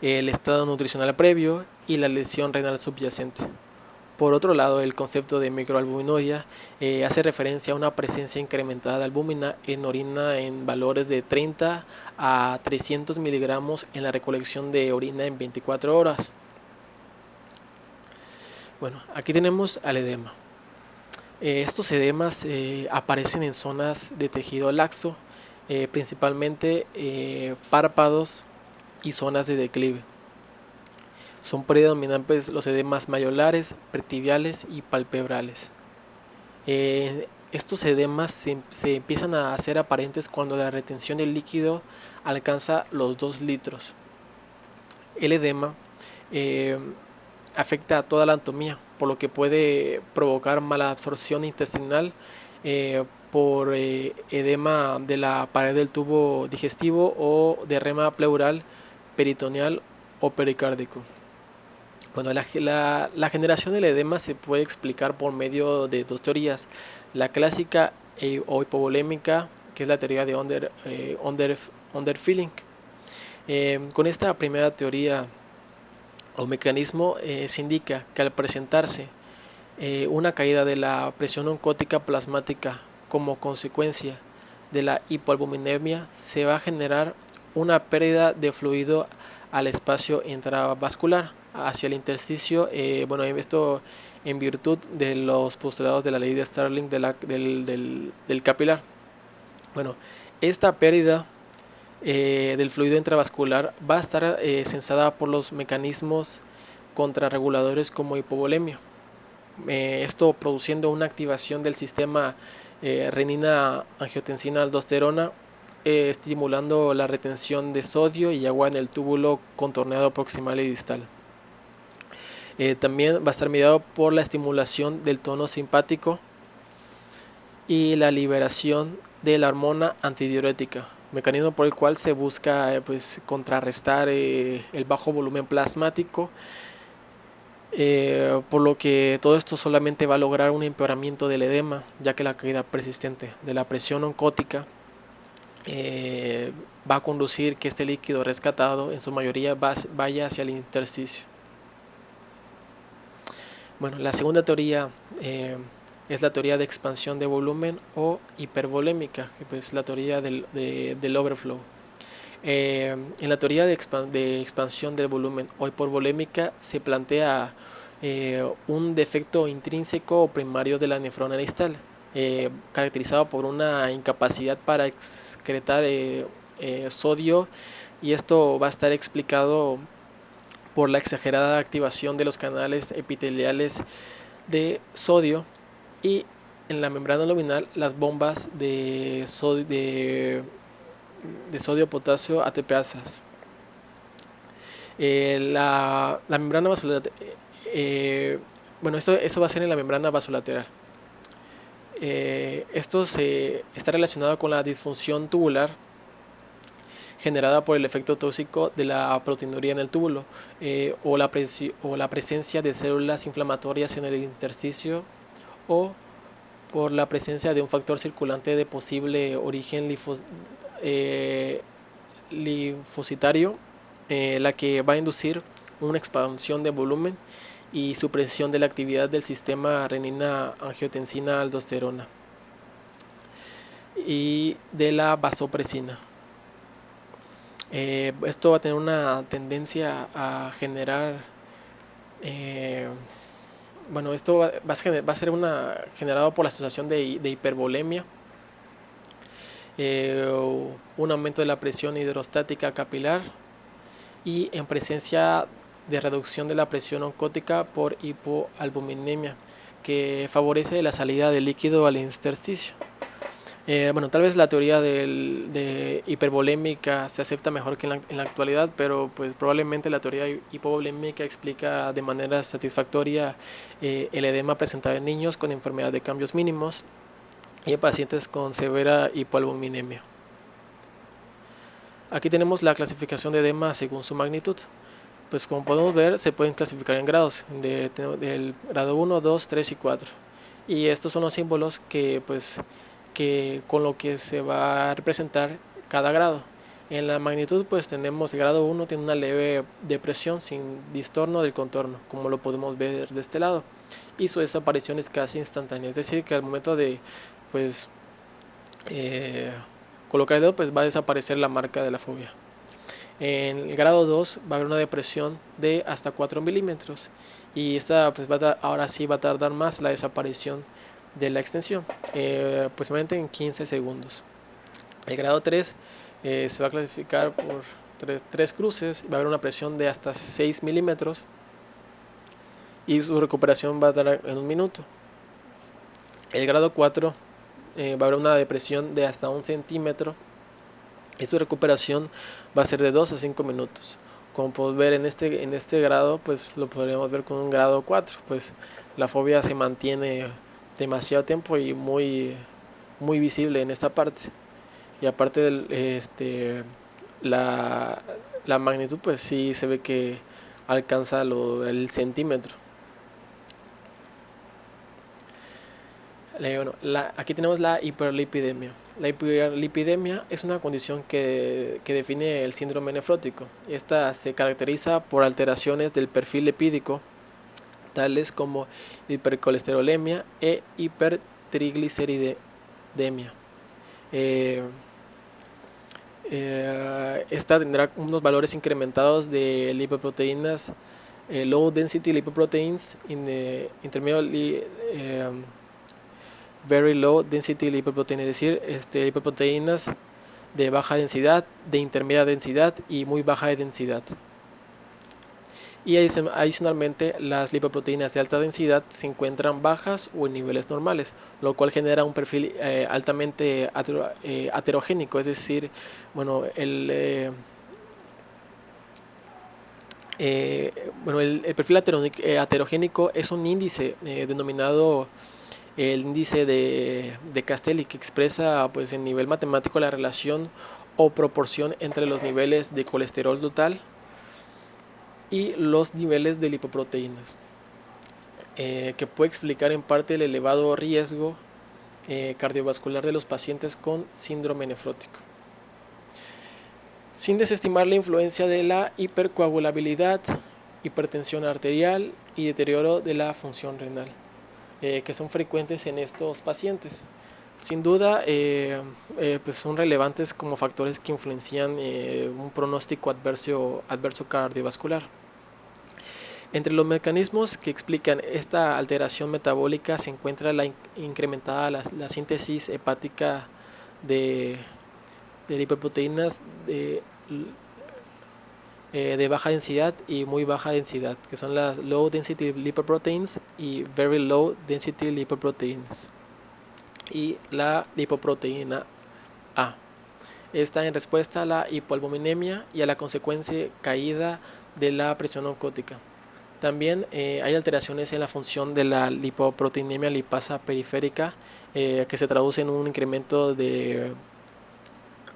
el estado nutricional previo y la lesión renal subyacente. Por otro lado, el concepto de microalbuminuria hace referencia a una presencia incrementada de albúmina en orina en valores de 30 a 300 miligramos en la recolección de orina en 24 horas. Bueno, aquí tenemos al edema. Estos edemas aparecen en zonas de tejido laxo, principalmente párpados y zonas de declive. Son predominantes los edemas mayolares, pretibiales y palpebrales. Estos edemas se empiezan a hacer aparentes cuando la retención del líquido alcanza los 2 litros. El edema afecta a toda la anatomía, por lo que puede provocar mala absorción intestinal por edema de la pared del tubo digestivo o derrama pleural, peritoneal o pericárdico. Bueno, la generación del edema se puede explicar por medio de 2 teorías: la clásica o hipovolémica, que es la teoría de Underfilling. Con esta primera teoría o mecanismo se indica que al presentarse una caída de la presión oncótica plasmática como consecuencia de la hipoalbuminemia, se va a generar una pérdida de fluido al espacio intravascular hacia el intersticio, bueno, esto en virtud de los postulados de la ley de Starling del capilar. Bueno, esta pérdida del fluido intravascular va a estar sensada por los mecanismos contrarreguladores como hipovolemia, esto produciendo una activación del sistema renina-angiotensina-aldosterona, estimulando la retención de sodio y agua en el túbulo contorneado proximal y distal. También va a estar mediado por la estimulación del tono simpático y la liberación de la hormona antidiurética, mecanismo por el cual se busca pues contrarrestar el bajo volumen plasmático, por lo que todo esto solamente va a lograr un empeoramiento del edema, ya que la caída persistente de la presión oncótica va a conducir que este líquido rescatado en su mayoría vaya hacia el intersticio. Bueno, la segunda teoría es la teoría de expansión de volumen o hipervolémica, que pues es la teoría del overflow. En la teoría de expansión del volumen o hipervolémica se plantea un defecto intrínseco o primario de la nefrona distal, caracterizado por una incapacidad para excretar sodio, y esto va a estar explicado por la exagerada activación de los canales epiteliales de sodio, y en la membrana luminal las bombas de sodio-potasio ATPasas. La membrana vasolateral, bueno, eso va a ser en la membrana vasolateral. Esto está relacionado con la disfunción tubular generada por el efecto tóxico de la proteinuria en el túbulo, o la presencia de células inflamatorias en el intersticio, o por la presencia de un factor circulante de posible origen linfocitario, la que va a inducir una expansión de volumen y supresión de la actividad del sistema renina-angiotensina-aldosterona y de la vasopresina. Esto va a tener una tendencia a generar, bueno, esto va a ser generado por la asociación de hipervolemia, un aumento de la presión hidrostática capilar, y en presencia de reducción de la presión oncótica por hipoalbuminemia, que favorece la salida del líquido al intersticio. Bueno, tal vez la teoría de hipervolémica se acepta mejor que en la actualidad, pero pues probablemente la teoría hipovolémica explica de manera satisfactoria el edema presentado en niños con enfermedad de cambios mínimos y en pacientes con severa hipoalbuminemia. Aquí tenemos la clasificación de edema según su magnitud. Pues como podemos ver, se pueden clasificar en grados, del grado 1, 2, 3 y 4. Y estos son los símbolos que con lo que se va a representar cada grado. En la magnitud pues tenemos el grado 1, tiene una leve depresión sin distorno del contorno, como lo podemos ver de este lado, y su desaparición es casi instantánea, es decir que al momento de pues colocar el dedo pues va a desaparecer la marca de la fobia. En el grado 2 va a haber una depresión de hasta 4 milímetros, y esta pues ahora sí va a tardar más la desaparición de la extensión, aproximadamente en 15 segundos. El grado 3 se va a clasificar por tres cruces, va a haber una presión de hasta 6 milímetros y su recuperación va a tardar en 1 minuto. El grado 4 va a haber una depresión de hasta 1 centímetro y su recuperación va a ser de 2 a 5 minutos. Como podemos ver en este grado, pues lo podríamos ver con un grado 4, pues la fobia se mantiene demasiado tiempo y muy visible en esta parte, y aparte la magnitud pues sí se ve que alcanza el centímetro. Bueno, aquí tenemos la hiperlipidemia. La hiperlipidemia es una condición que define el síndrome nefrótico. Esta se caracteriza por alteraciones del perfil lipídico, tales como hipercolesterolemia e hipertrigliceridemia. Esta tendrá unos valores incrementados de lipoproteínas, low density lipoproteins, intermedio very low density lipoprotein, es decir, lipoproteínas de baja densidad, de intermedia densidad y muy baja densidad. Y adicionalmente las lipoproteínas de alta densidad se encuentran bajas o en niveles normales, lo cual genera un perfil altamente aterogénico, es decir, bueno, el perfil aterogénico es un índice denominado el índice de Castelli, que expresa pues en nivel matemático la relación o proporción entre los niveles de colesterol total y los niveles de lipoproteínas, que puede explicar en parte el elevado riesgo cardiovascular de los pacientes con síndrome nefrótico, sin desestimar la influencia de la hipercoagulabilidad, hipertensión arterial y deterioro de la función renal, que son frecuentes en estos pacientes. Sin duda, pues son relevantes como factores que influencian un pronóstico adverso cardiovascular. Entre los mecanismos que explican esta alteración metabólica se encuentra la incrementada la síntesis hepática de lipoproteínas de baja densidad y muy baja densidad, que son las low density lipoproteins y very low density lipoproteins, y la lipoproteína A. Esta en respuesta a la hipoalbuminemia y a la consecuente caída de la presión osmótica. También hay alteraciones en la función de la lipoproteinemia lipasa periférica, que se traduce en un incremento de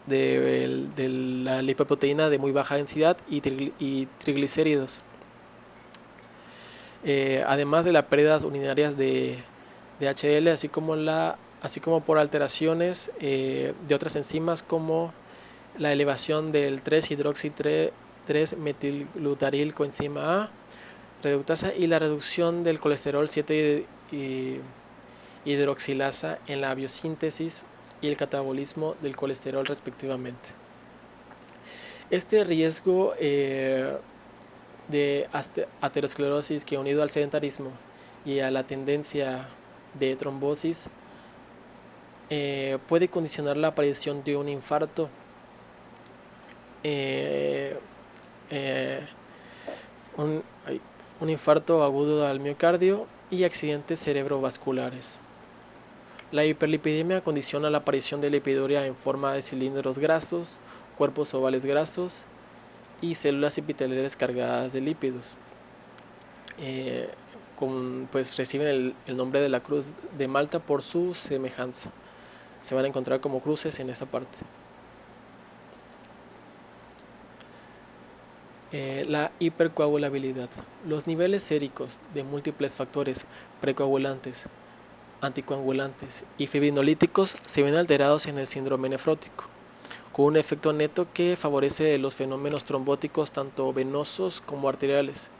la lipoproteína de muy baja densidad y triglicéridos, además de las pérdidas urinarias de HDL, así como por alteraciones de otras enzimas como la elevación del 3-hidroxi-3-metilglutaril coenzima A reductasa y la reducción del colesterol 7 hidroxilasa en la biosíntesis y el catabolismo del colesterol respectivamente. Este riesgo de aterosclerosis, que unido al sedentarismo y a la tendencia de trombosis puede condicionar la aparición de un infarto, un infarto agudo al miocardio y accidentes cerebrovasculares. La hiperlipidemia condiciona la aparición de lipiduria en forma de cilindros grasos, cuerpos ovales grasos y células epiteliales cargadas de lípidos. Pues reciben el nombre de la cruz de Malta por su semejanza. Se van a encontrar como cruces en esa parte. La hipercoagulabilidad. Los niveles séricos de múltiples factores precoagulantes, anticoagulantes y fibrinolíticos se ven alterados en el síndrome nefrótico, con un efecto neto que favorece los fenómenos trombóticos tanto venosos como arteriales.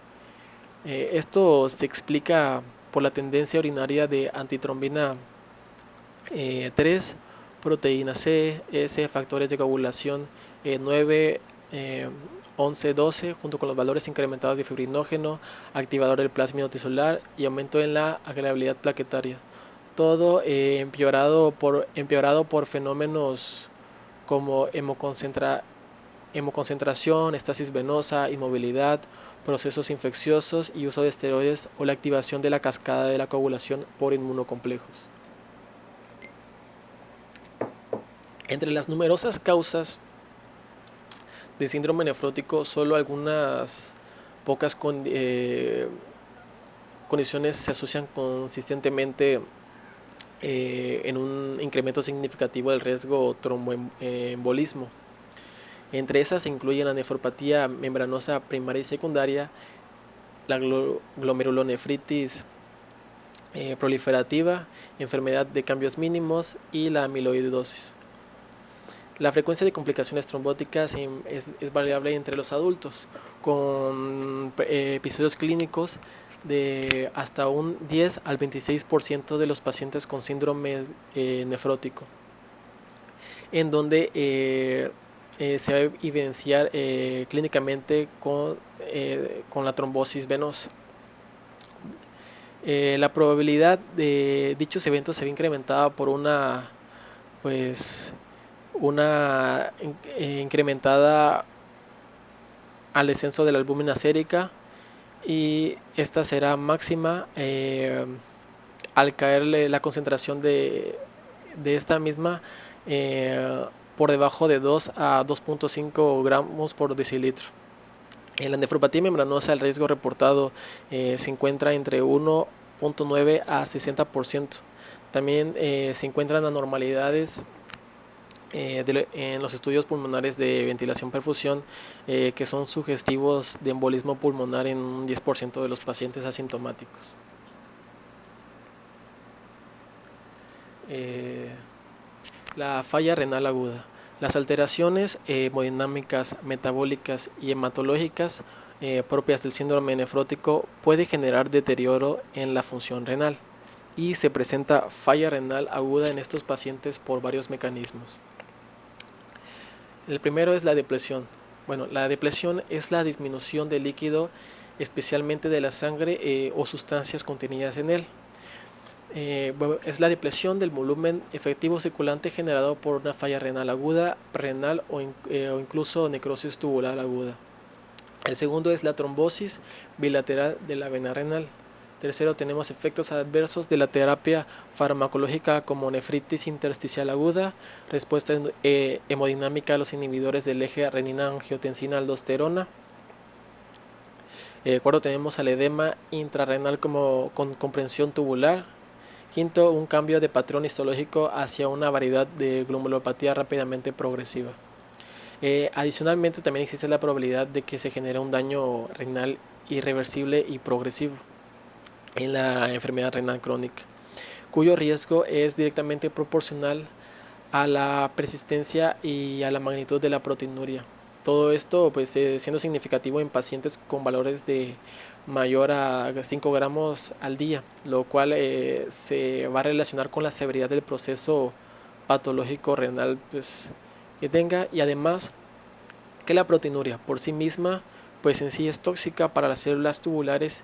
Esto se explica por la tendencia urinaria de antitrombina 3, proteína C, S, factores de coagulación 9, 11, 12, junto con los valores incrementados de fibrinógeno, activador del plasmido tisular y aumento en la agregabilidad plaquetaria. Todo empeorado por fenómenos como hemoconcentración, estasis venosa, inmovilidad, procesos infecciosos y uso de esteroides o la activación de la cascada de la coagulación por inmunocomplejos. Entre las numerosas causas de síndrome nefrótico, solo algunas pocas condiciones se asocian consistentemente en un incremento significativo del riesgo tromboembolismo. Entre esas se incluyen la nefropatía membranosa primaria y secundaria, la glomerulonefritis proliferativa, enfermedad de cambios mínimos y la amiloidosis. La frecuencia de complicaciones trombóticas es variable entre los adultos, con episodios clínicos de hasta un 10 al 26% de los pacientes con síndrome nefrótico, en donde se va a evidenciar clínicamente con la trombosis venosa. La probabilidad de dichos eventos se ve incrementada por una incrementada al descenso de la albúmina sérica, y esta será máxima al caerle la concentración de esta misma por debajo de 2 a 2.5 gramos por decilitro. En la nefropatía membranosa el riesgo reportado se encuentra entre 1.9 a 60%. También se encuentran anormalidades en los estudios pulmonares de ventilación-perfusión, que son sugestivos de embolismo pulmonar en un 10% de los pacientes asintomáticos. La falla renal aguda. Las alteraciones hemodinámicas, metabólicas y hematológicas propias del síndrome nefrótico puede generar deterioro en la función renal y se presenta falla renal aguda en estos pacientes por varios mecanismos. El primero es la depresión. Bueno, la depresión es la disminución de líquido, especialmente de la sangre o sustancias contenidas en él. Es la depresión del volumen efectivo circulante generado por una falla renal aguda, renal o incluso necrosis tubular aguda. El segundo es la trombosis bilateral de la vena renal. Tercero, tenemos efectos adversos de la terapia farmacológica como nefritis intersticial aguda, respuesta hemodinámica a los inhibidores del eje renina-angiotensina-aldosterona. Cuarto, tenemos al edema intrarrenal con comprensión tubular. Quinto, un cambio de patrón histológico hacia una variedad de glomulopatía rápidamente progresiva. Adicionalmente, también existe la probabilidad de que se genere un daño renal irreversible y progresivo en la enfermedad renal crónica, cuyo riesgo es directamente proporcional a la persistencia y a la magnitud de la proteinuria. Todo esto pues siendo significativo en pacientes con valores de mayor a 5 gramos al día, lo cual se va a relacionar con la severidad del proceso patológico renal pues, que tenga, y además que la proteinuria por sí misma pues en sí es tóxica para las células tubulares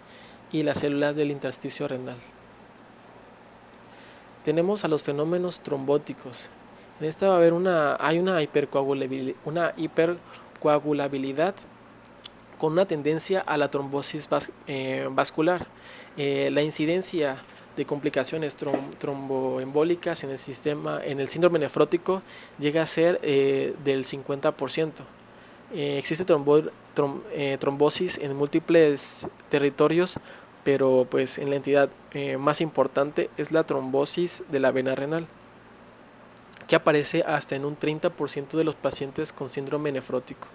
y las células del intersticio renal. Tenemos a los fenómenos trombóticos. En esta va a haber hay una hipercoagulabilidad con una tendencia a la trombosis vascular. La incidencia de complicaciones tromboembólicas en el síndrome nefrótico llega a ser del 50%. Existe trombosis en múltiples territorios, pero pues en la entidad más importante es la trombosis de la vena renal, que aparece hasta en un 30% de los pacientes con síndrome nefrótico.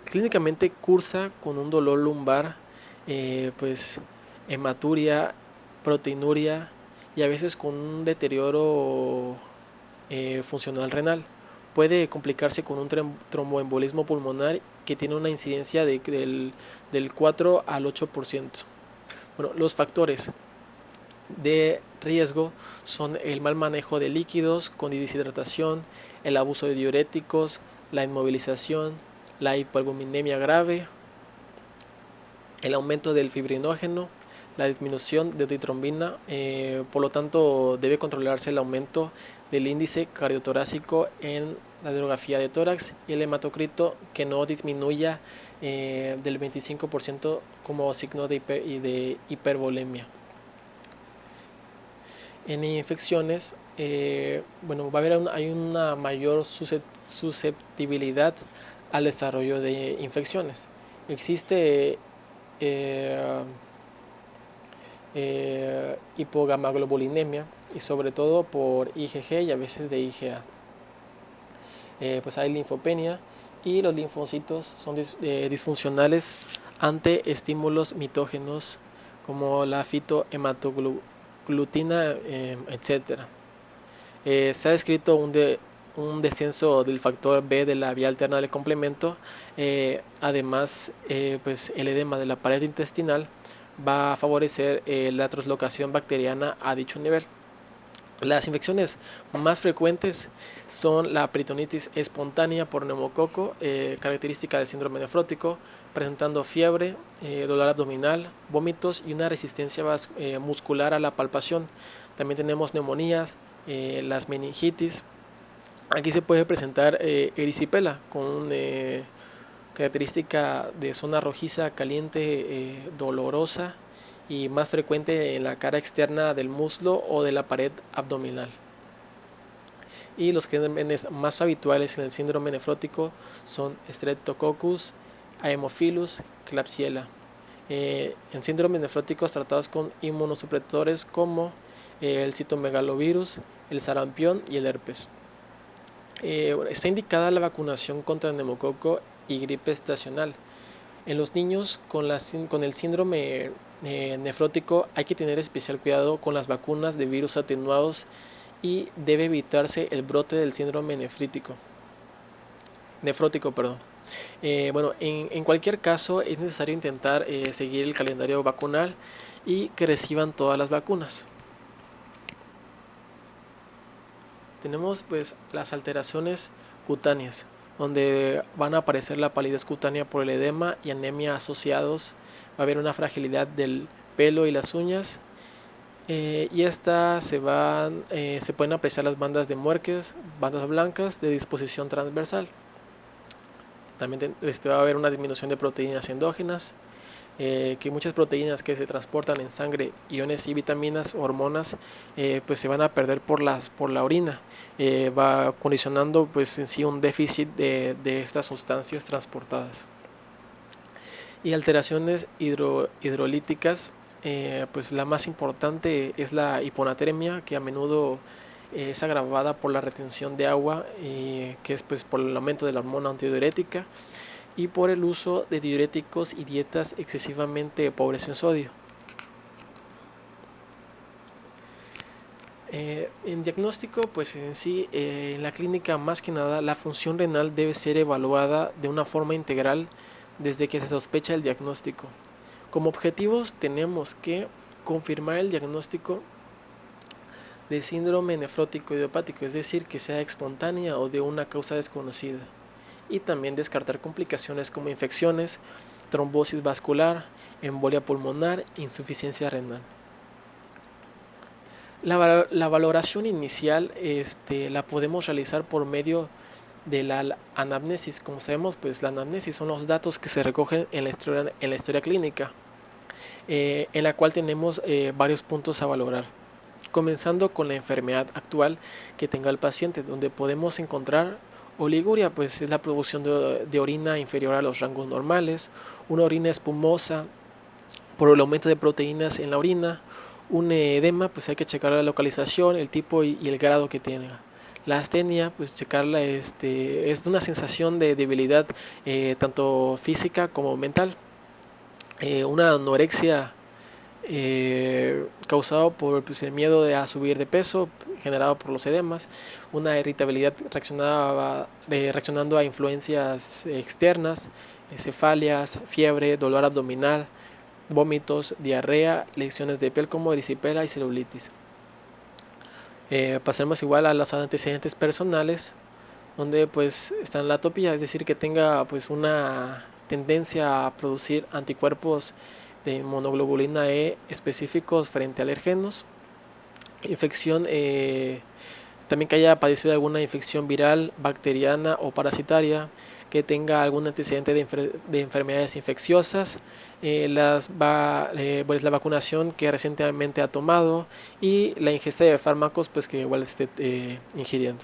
Clínicamente cursa con un dolor lumbar, pues hematuria, proteinuria y a veces con un deterioro funcional renal. Puede complicarse con un tromboembolismo pulmonar que tiene una incidencia del 4 al 8%. Bueno, los factores de riesgo son el mal manejo de líquidos con deshidratación, el abuso de diuréticos, la inmovilización, la hipervominemia grave, el aumento del fibrinógeno, la disminución de ditrombina. Por lo tanto, debe controlarse el aumento del índice cardiotorácico en la radiografía de tórax y el hematocrito que no disminuya del 25% como signo de hipervolemia. En infecciones, hay una mayor susceptibilidad al desarrollo de infecciones. Existe hipogamaglobulinemia y sobre todo por IgG y a veces de IgA. Pues hay linfopenia y los linfocitos son disfuncionales ante estímulos mitógenos como la fitohematoglutina, etc. Se ha descrito un descenso del factor B de la vía alterna del complemento. Además, pues el edema de la pared intestinal va a favorecer la translocación bacteriana a dicho nivel. Las infecciones más frecuentes son la peritonitis espontánea por neumococo, característica del síndrome nefrótico, presentando fiebre, dolor abdominal, vómitos y una resistencia muscular a la palpación. También tenemos neumonías, las meningitis. Aquí se puede presentar erisipela con característica de zona rojiza, caliente, dolorosa y más frecuente en la cara externa del muslo o de la pared abdominal. Y los gérmenes más habituales en el síndrome nefrótico son Streptococcus, Haemophilus, Klebsiella. En síndromes nefróticos tratados con inmunosupresores como el citomegalovirus, el sarampión y el herpes. Está indicada la vacunación contra neumococo y gripe estacional. En los niños con el síndrome nefrótico hay que tener especial cuidado con las vacunas de virus atenuados y debe evitarse el brote del síndrome nefrótico. Bueno, en cualquier caso es necesario intentar seguir el calendario vacunal y que reciban todas las vacunas. Tenemos pues las alteraciones cutáneas, donde van a aparecer la palidez cutánea por el edema y anemia asociados. Va a haber una fragilidad del pelo y las uñas, y esta se pueden apreciar las bandas de Muerques, bandas blancas de disposición transversal. También va a haber una disminución de proteínas endógenas, que muchas proteínas que se transportan en sangre, iones y vitaminas, hormonas, pues se van a perder por la orina. Va condicionando pues en sí un déficit de estas sustancias transportadas. Y alteraciones hidrolíticas, pues la más importante es la hiponatremia, que a menudo es agravada por la retención de agua, que es pues por el aumento de la hormona antidiurética y por el uso de diuréticos y dietas excesivamente pobres en sodio. En diagnóstico, pues en sí, en la clínica más que nada la función renal debe ser evaluada de una forma integral desde que se sospecha el diagnóstico. Como objetivos tenemos que confirmar el diagnóstico de síndrome nefrótico idiopático, es decir, que sea espontánea o de una causa desconocida, y también descartar complicaciones como infecciones, trombosis vascular, embolia pulmonar, insuficiencia renal. La valoración inicial la podemos realizar por medio de la anamnesis. Como sabemos, pues la anamnesis son los datos que se recogen en la historia clínica, en la cual tenemos varios puntos a valorar, comenzando con la enfermedad actual que tenga el paciente, donde podemos encontrar oliguria, pues es la producción de orina inferior a los rangos normales, una orina espumosa por el aumento de proteínas en la orina, un edema, pues hay que checar la localización, el tipo y el grado que tenga. La astenia, pues checarla, es una sensación de debilidad, tanto física como mental. Una anorexia causado por pues, el miedo a subir de peso generado por los edemas, una irritabilidad reaccionando a influencias externas, cefalias, fiebre, dolor abdominal, vómitos, diarrea, lesiones de piel como erisipela y celulitis. Pasemos igual a los antecedentes personales, donde pues está la atopía, es decir, que tenga pues una tendencia a producir anticuerpos de inmunoglobulina E específicos frente a alergenos, infección, también que haya padecido alguna infección viral, bacteriana o parasitaria, que tenga algún antecedente de enfermedades infecciosas, pues la vacunación que recientemente ha tomado y la ingesta de fármacos pues que igual esté ingiriendo.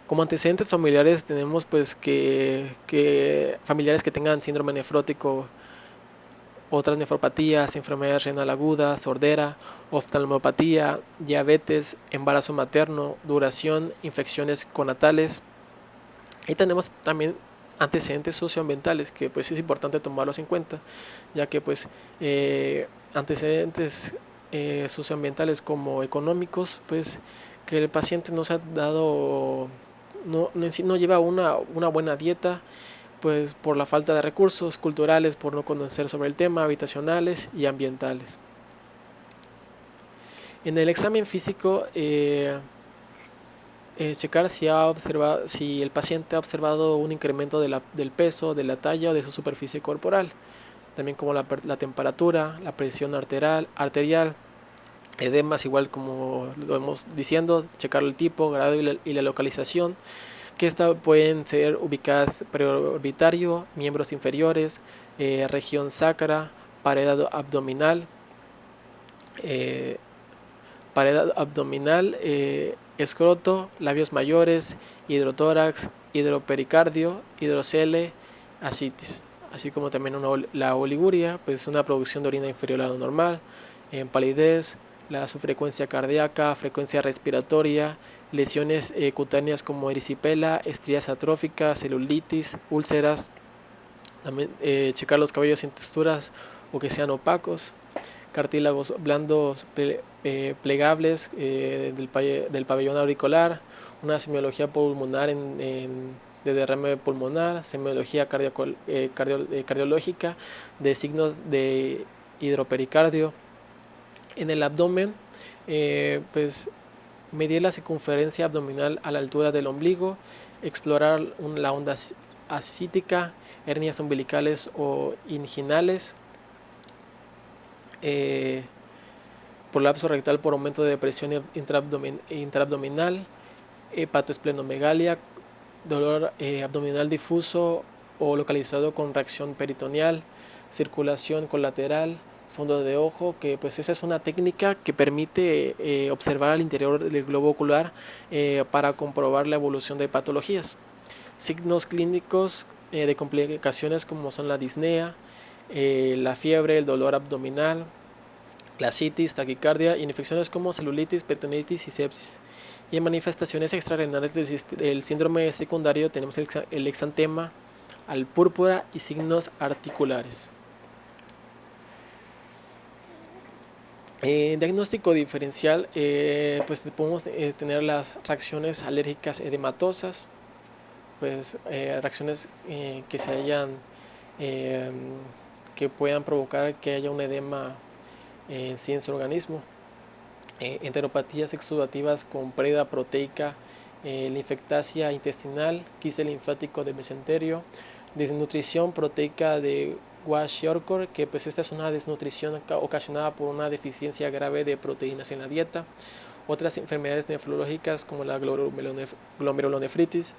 Como antecedentes familiares tenemos pues que familiares que tengan síndrome nefrótico, otras nefropatías, enfermedades renal aguda, sordera, oftalmopatía, diabetes, embarazo materno, duración, infecciones conatales. Y tenemos también antecedentes socioambientales que pues es importante tomarlos en cuenta, ya que pues antecedentes socioambientales como económicos, pues que el paciente no se ha dado, no lleva una buena dieta, pues por la falta de recursos culturales, por no conocer sobre el tema, habitacionales y ambientales. En el examen físico, checar si el paciente ha observado un incremento del peso, de la talla o de su superficie corporal, también como la temperatura, la presión arterial, edemas, igual como lo hemos diciendo, checar el tipo, grado y la localización, que pueden ser ubicadas preorbitario, miembros inferiores, región sacra, pared abdominal, escroto, labios mayores, hidrotórax, hidropericardio, hidrocele, ascitis, así como también la oliguria, pues una producción de orina inferior a lo normal, palidez, su frecuencia cardíaca, frecuencia respiratoria, lesiones cutáneas como erisipela, estrías atróficas, celulitis, úlceras. También checar los cabellos sin texturas o que sean opacos, cartílagos blandos plegables del pabellón auricular, una semiología pulmonar de derrame pulmonar, semiología cardiológica de signos de hidropericardio. En el abdomen, pues medir la circunferencia abdominal a la altura del ombligo, explorar la onda ascítica, hernias umbilicales o inguinales, prolapso rectal por aumento de presión intraabdominal, hepatoesplenomegalia, dolor abdominal difuso o localizado con reacción peritoneal, circulación colateral, fondo de ojo, que pues esa es una técnica que permite observar al interior del globo ocular para comprobar la evolución de patologías. Signos clínicos de complicaciones como son la disnea, la fiebre, el dolor abdominal, la citis, taquicardia, y infecciones como celulitis, peritonitis y sepsis. Y en manifestaciones extrarrenales del síndrome secundario tenemos el exantema, al púrpura y signos articulares. Diagnóstico diferencial, pues podemos tener las reacciones alérgicas edematosas, pues reacciones que se hayan que puedan provocar que haya un edema en sí en su organismo, enteropatías exudativas con pérdida proteica, linfectasia intestinal, quiste linfático de mesenterio, desnutrición proteica de Kwashiorkor, que pues esta es una desnutrición ocasionada por una deficiencia grave de proteínas en la dieta. Otras enfermedades nefrológicas como la glomerulonefritis,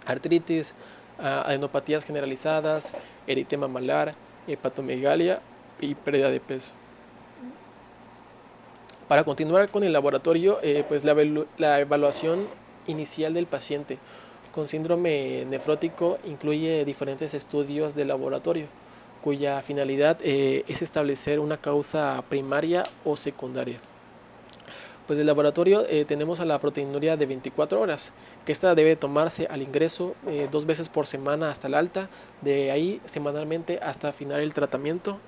artritis, adenopatías generalizadas, eritema malar, hepatomegalia y pérdida de peso. Para continuar con el laboratorio, pues la evaluación inicial del paciente con síndrome nefrótico incluye diferentes estudios de laboratorio, cuya finalidad es establecer una causa primaria o secundaria. Pues del laboratorio tenemos a la proteinuria de 24 horas, que esta debe tomarse al ingreso 2 veces por semana hasta el alta, de ahí semanalmente hasta finalizar el tratamiento.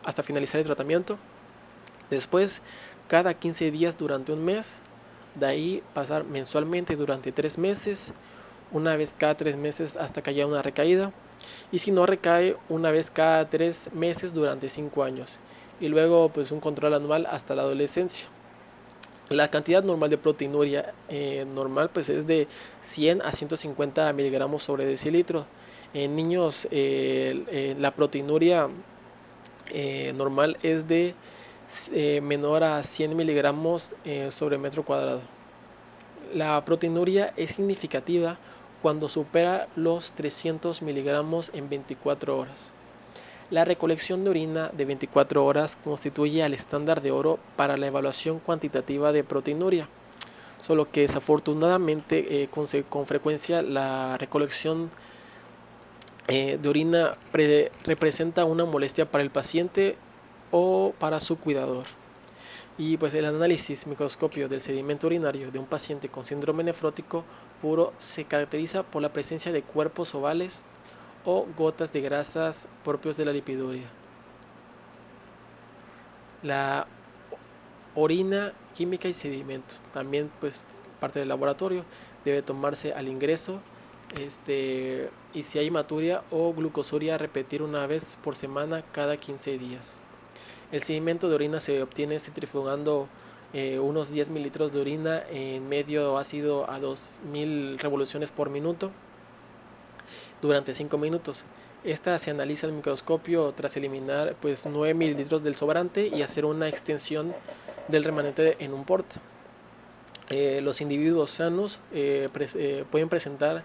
Después, cada 15 días durante un mes, de ahí pasar mensualmente durante 3 meses, una vez cada 3 meses hasta que haya una recaída, y si no recae, una vez cada 3 meses durante 5 años, y luego pues un control anual hasta la adolescencia. La cantidad normal de proteinuria normal pues es de 100 a 150 miligramos sobre decilitro. En niños la proteinuria normal es de menor a 100 miligramos sobre metro cuadrado. La proteinuria es significativa cuando supera los 300 miligramos en 24 horas. La recolección de orina de 24 horas constituye el estándar de oro para la evaluación cuantitativa de proteinuria, solo que desafortunadamente con frecuencia la recolección de orina representa una molestia para el paciente o para su cuidador. Y pues el análisis microscopio del sedimento urinario de un paciente con síndrome nefrótico puro se caracteriza por la presencia de cuerpos ovales o gotas de grasas propios de la lipiduria. La orina, química y sedimento, también pues parte del laboratorio, debe tomarse al ingreso, y si hay hematuria o glucosuria, repetir una vez por semana cada 15 días. El sedimento de orina se obtiene centrifugando unos 10 mililitros de orina en medio ácido a 2000 revoluciones por minuto durante 5 minutos. Esta se analiza al microscopio tras eliminar pues 9 mililitros del sobrante y hacer una extensión del remanente en un porte. Los individuos sanos pueden presentar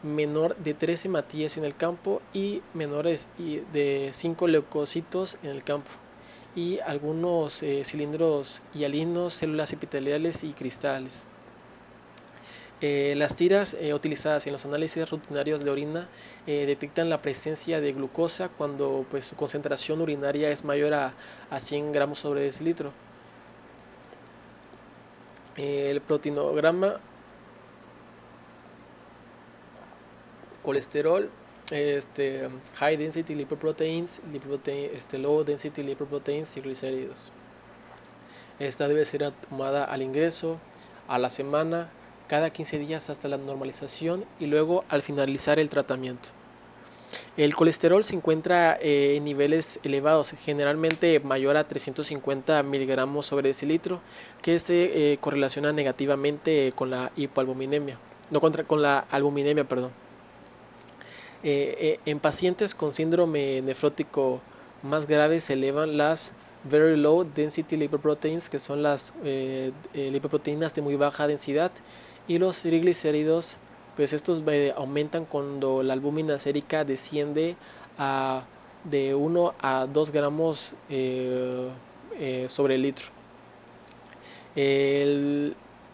menor de 3 hematíes en el campo y menores de 5 leucocitos en el campo, y algunos cilindros hialinos, células epiteliales y cristales. Las tiras utilizadas en los análisis rutinarios de orina detectan la presencia de glucosa cuando pues, su concentración urinaria es mayor a 100 gramos sobre decilitro. El proteinograma, colesterol, high density lipoproteins, low density lipoproteins y glicéridos. Esta debe ser tomada al ingreso, a la semana, cada 15 días hasta la normalización y luego al finalizar el tratamiento. El colesterol se encuentra en niveles elevados, generalmente mayor a 350 miligramos sobre decilitro, que se correlaciona negativamente con la hipoalbuminemia, no con la albuminemia, perdón. En pacientes con síndrome nefrótico más grave se elevan las very low density lipoproteins, que son las lipoproteínas de muy baja densidad, y los triglicéridos, pues estos aumentan cuando la albúmina sérica desciende de 1 a 2 gramos sobre el litro.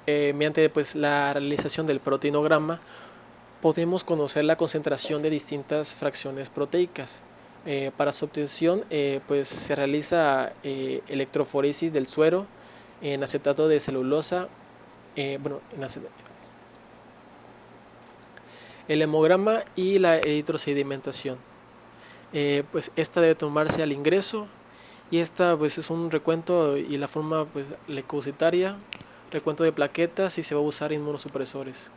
Mediante pues, la realización del proteinograma podemos conocer la concentración de distintas fracciones proteicas. Para su obtención pues se realiza electroforesis del suero en acetato de celulosa, el hemograma y la eritrosedimentación. Pues esta debe tomarse al ingreso, y esta pues es un recuento y la forma pues leucocitaria, recuento de plaquetas, y se va a usar inmunosupresores.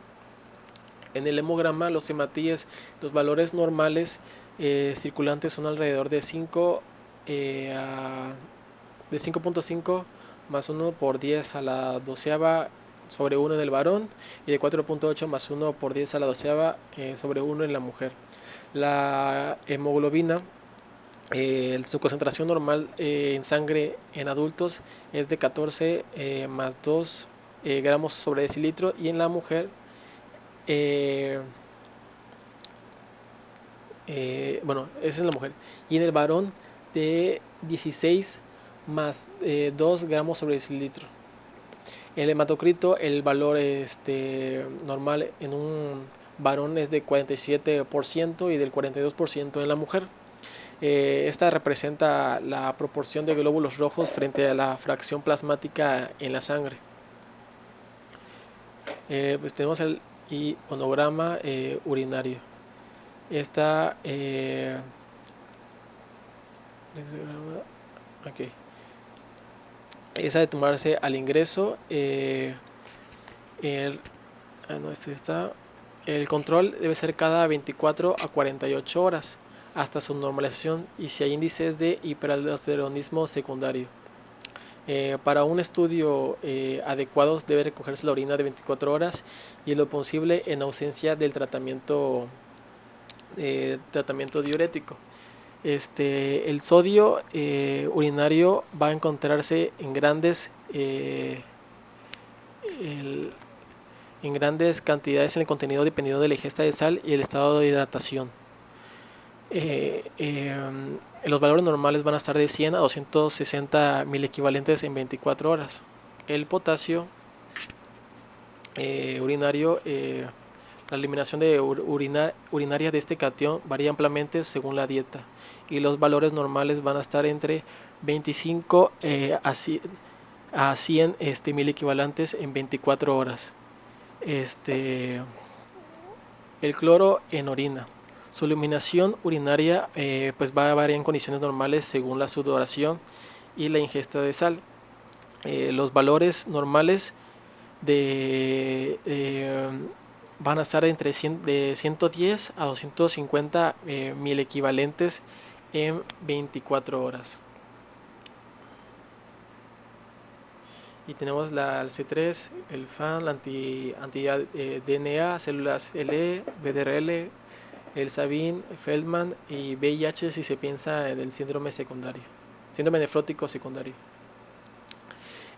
En el hemograma los hematíes, los valores normales circulantes son alrededor de 5.5 más 1 por 10 a la doceava sobre 1 en el varón, y de 4.8 más 1 por 10 a la doceava sobre 1 en la mujer. La hemoglobina, su concentración normal en sangre en adultos es de 14 más 2 gramos sobre decilitro, y en la mujer esa es en la mujer, y en el varón de 16 más 2 gramos sobre decilitro. El hematocrito, el valor normal en un varón es de 47% y del 42% en la mujer. Esta representa la proporción de glóbulos rojos frente a la fracción plasmática en la sangre. Pues tenemos el ionograma urinario. Esta esa de tomarse al ingreso. El control debe ser cada 24 a 48 horas hasta su normalización, y si hay índices de hiperaldosteronismo secundario. Para un estudio adecuado debe recogerse la orina de 24 horas y lo posible en ausencia del tratamiento diurético. El sodio urinario va a encontrarse en grandes cantidades en el contenido dependiendo de la ingesta de sal y el estado de hidratación. Los valores normales van a estar de 100 a 260 mil equivalentes en 24 horas. El potasio urinario, la eliminación de urinaria de este catión varía ampliamente según la dieta, y los valores normales van a estar entre 25 a 100 mil equivalentes en 24 horas. El cloro en orina. Su eliminación urinaria pues va a variar en condiciones normales según la sudoración y la ingesta de sal. Los valores normales van a estar de 110 a 250 mil equivalentes en 24 horas. Y tenemos el C3, el FAN, anti-DNA, células LE, BDRL, el Sabin, Feldman y VIH si se piensa en el síndrome nefrótico secundario.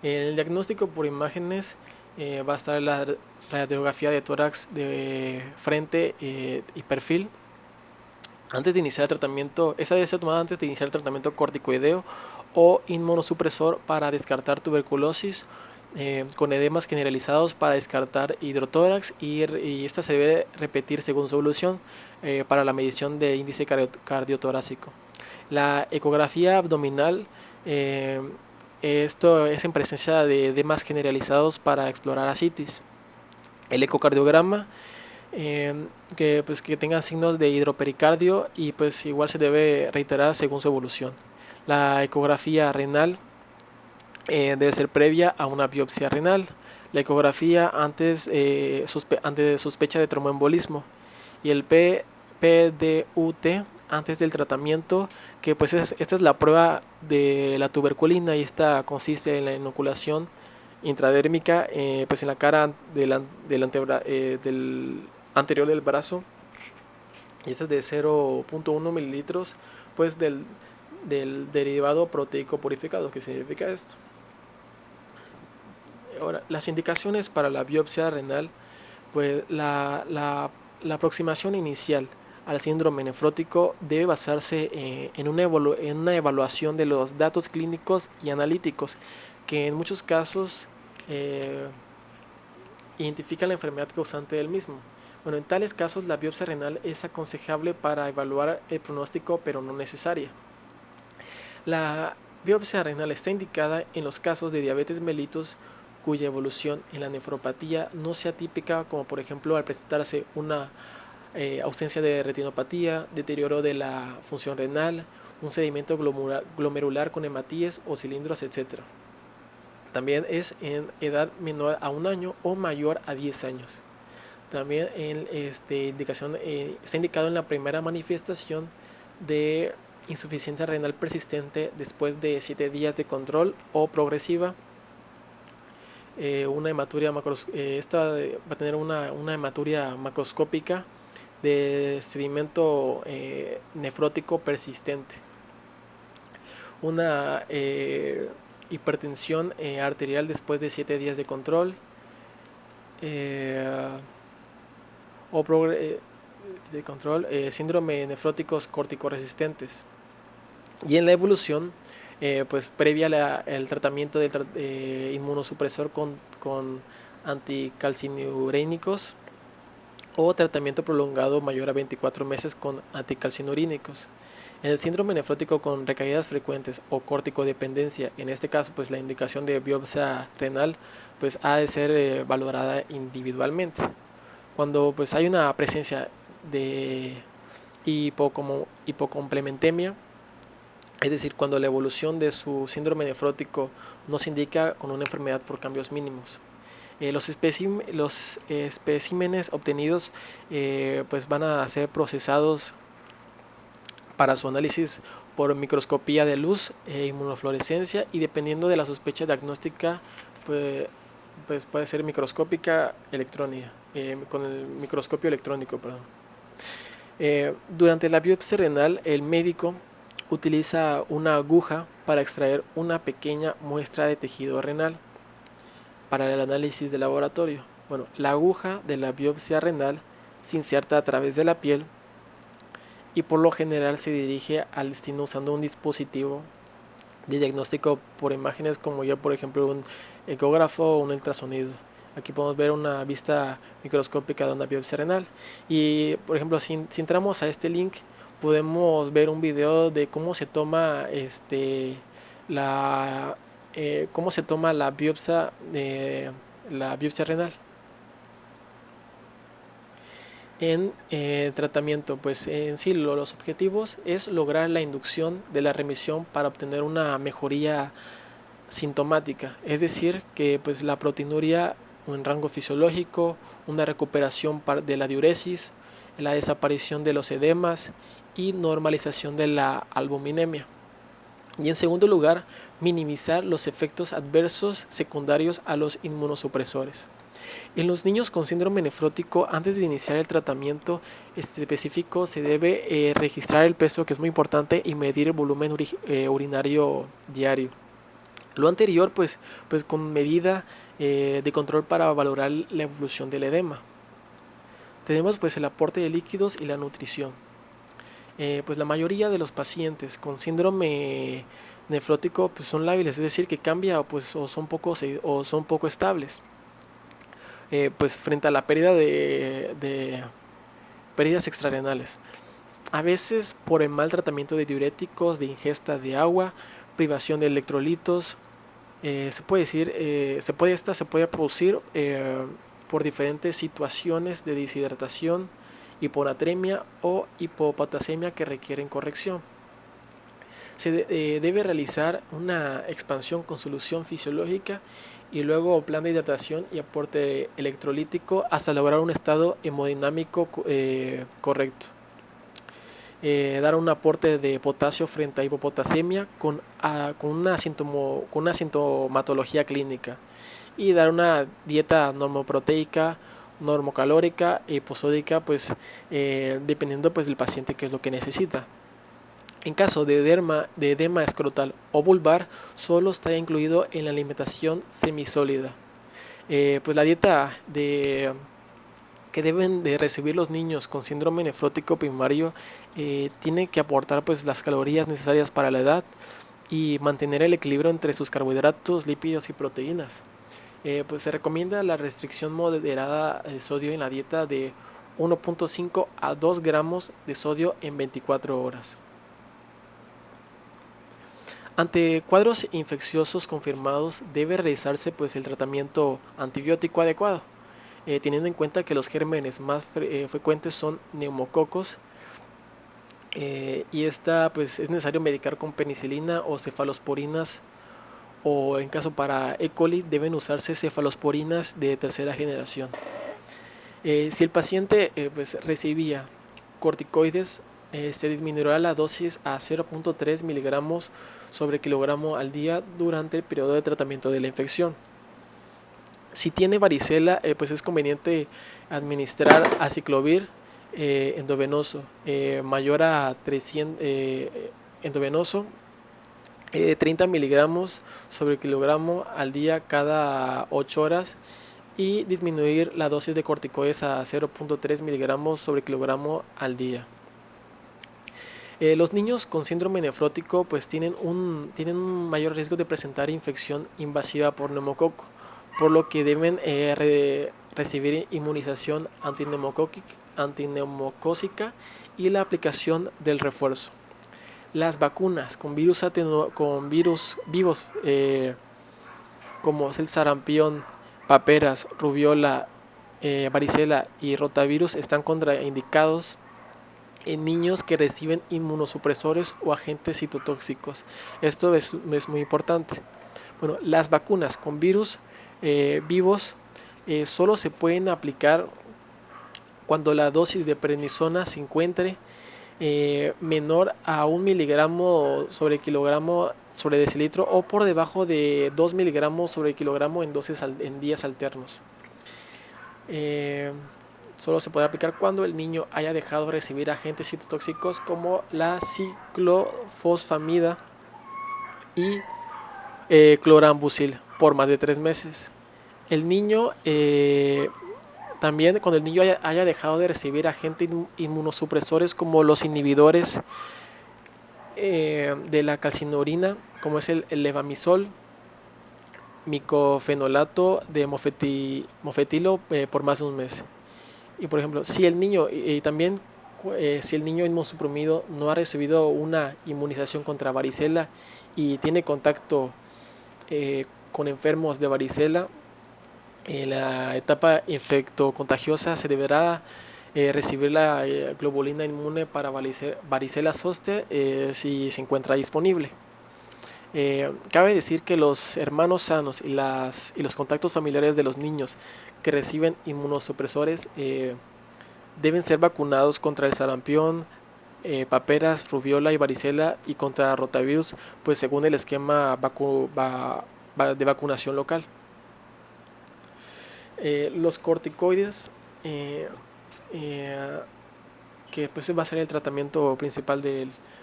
En el diagnóstico por imágenes va a estar la radiografía de tórax de frente y perfil. Antes de iniciar el tratamiento, esa debe ser tomada antes de iniciar el tratamiento corticoideo o inmunosupresor para descartar tuberculosis, con edemas generalizados para descartar hidrotórax, y esta se debe repetir según su evolución para la medición de índice cardiotorácico. La ecografía abdominal Esto es en presencia de edemas generalizados para explorar ascitis. El ecocardiograma, que tenga signos de hidropericardio y pues igual se debe reiterar según su evolución. La ecografía renal debe ser previa a una biopsia renal. La ecografía antes de sospecha de tromboembolismo y el PDUT antes del tratamiento, que pues esta es la prueba de la tuberculina y esta consiste en la inoculación intradérmica pues en la cara del anterior del brazo, y esta es de 0.1 mililitros pues del derivado proteico purificado. ¿Qué significa esto? Ahora, las indicaciones para la biopsia renal, pues la aproximación inicial al síndrome nefrótico debe basarse en una evaluación de los datos clínicos y analíticos, que en muchos casos identifican la enfermedad causante del mismo. Bueno, en tales casos la biopsia renal es aconsejable para evaluar el pronóstico, pero no necesaria. La biopsia renal está indicada en los casos de diabetes mellitus cuya evolución en la nefropatía no sea típica, como por ejemplo al presentarse una ausencia de retinopatía, deterioro de la función renal, un sedimento glomerular con hematíes o cilindros, etc. También es en edad menor a 1 año o mayor a 10 años. También está indicado en la primera manifestación de insuficiencia renal persistente después de 7 días de control o progresiva. Esta va a tener una hematuria macroscópica de sedimento nefrótico persistente, una hipertensión arterial después de 7 días de control, síndrome nefróticos corticoresistentes. Y en la evolución, pues previa el tratamiento del inmunosupresor con anticalcinurénicos o tratamiento prolongado mayor a 24 meses con anticalcinurínicos. En el síndrome nefrótico con recaídas frecuentes o corticodependencia, en este caso pues la indicación de biopsia renal pues ha de ser valorada individualmente. Cuando pues hay una presencia de hipocomplementemia, es decir, cuando la evolución de su síndrome nefrótico no se indica con una enfermedad por cambios mínimos. Los especímenes obtenidos pues van a ser procesados para su análisis por microscopía de luz e inmunofluorescencia, y dependiendo de la sospecha diagnóstica pues puede ser microscópica electrónica, con el microscopio electrónico, perdón. Durante la biopsia renal, el médico utiliza una aguja para extraer una pequeña muestra de tejido renal para el análisis de laboratorio. Bueno, la aguja de la biopsia renal se inserta a través de la piel y por lo general se dirige al destino usando un dispositivo de diagnóstico por imágenes, como ya por ejemplo un ecógrafo o un ultrasonido. Aquí podemos ver una vista microscópica de una biopsia renal. Y por ejemplo, si entramos a este link, podemos ver un video de cómo se toma la biopsia renal. En tratamiento, pues en sí los objetivos es lograr la inducción de la remisión para obtener una mejoría sintomática, es decir, que pues la proteinuria en rango fisiológico, una recuperación de la diuresis, la desaparición de los edemas y normalización de la albuminemia. Y en segundo lugar, minimizar los efectos adversos secundarios a los inmunosupresores. En los niños con síndrome nefrótico, antes de iniciar el tratamiento específico, se debe registrar el peso, que es muy importante, y medir el volumen urinario diario. Lo anterior, pues con medida de control para valorar la evolución del edema. Tenemos pues el aporte de líquidos y la nutrición. Pues la mayoría de los pacientes con síndrome nefrótico pues son lábiles, es decir, que cambia pues, o son poco estables. Pues frente a la pérdida de pérdidas extrarrenales. A veces por el mal tratamiento de diuréticos, de ingesta de agua, privación de electrolitos, Se puede producir por diferentes situaciones de deshidratación, hiponatremia o hipopotasemia que requieren corrección. Debe realizar una expansión con solución fisiológica y luego plan de hidratación y aporte electrolítico hasta lograr un estado hemodinámico correcto. Dar un aporte de potasio frente a hipopotasemia con una sintomatología clínica, y dar una dieta normoproteica, normocalórica y hiposódica, pues dependiendo pues del paciente qué es lo que necesita. En caso de edema escrotal o vulvar, solo está incluido en la alimentación semisólida. Pues la dieta que deben de recibir los niños con síndrome nefrótico primario tiene que aportar pues las calorías necesarias para la edad y mantener el equilibrio entre sus carbohidratos, lípidos y proteínas. Pues se recomienda la restricción moderada de sodio en la dieta de 1.5 a 2 gramos de sodio en 24 horas. Ante cuadros infecciosos confirmados debe realizarse pues el tratamiento antibiótico adecuado, teniendo en cuenta que los gérmenes más frecuentes son neumococos, y pues es necesario medicar con penicilina o cefalosporinas, o en caso para E. coli deben usarse cefalosporinas de tercera generación. Si el paciente pues recibía corticoides, se disminuirá la dosis a 0.3 miligramos sobre kilogramo al día durante el periodo de tratamiento de la infección. Si tiene varicela, pues es conveniente administrar aciclovir endovenoso mayor a 300 endovenoso 30 miligramos sobre kilogramo al día cada 8 horas, y disminuir la dosis de corticoides a 0.3 miligramos sobre kilogramo al día. Los niños con síndrome nefrótico pues tienen un mayor riesgo de presentar infección invasiva por neumococo, por lo que deben recibir inmunización antineumocócica y la aplicación del refuerzo. Las vacunas con virus vivos como el sarampión, paperas, rubiola, varicela y rotavirus están contraindicados en niños que reciben inmunosupresores o agentes citotóxicos. Esto es muy importante. Bueno, las vacunas con virus vivos solo se pueden aplicar cuando la dosis de prednisona se encuentre menor a 1 miligramo sobre kilogramo sobre decilitro, o por debajo de 2 miligramos sobre kilogramo en días alternos. Solo se podrá aplicar cuando el niño haya dejado de recibir agentes citotóxicos como la ciclofosfamida y clorambucil por más de 3 meses. El niño también cuando el niño haya dejado de recibir agentes inmunosupresores como los inhibidores de la calcineurina, como es el levamisol, micofenolato de mofetilo por más de un mes. Y por ejemplo, si el niño si el niño inmunosuprimido no ha recibido una inmunización contra varicela y tiene contacto con enfermos de varicela, en la etapa infectocontagiosa se deberá recibir la globulina inmune para varicela zoster si se encuentra disponible. Cabe decir que los hermanos sanos y los contactos familiares de los niños que reciben inmunosupresores deben ser vacunados contra el sarampión, paperas, rubiola y varicela, y contra rotavirus, pues según el esquema de vacunación local. Los corticoides, que pues va a ser el tratamiento principal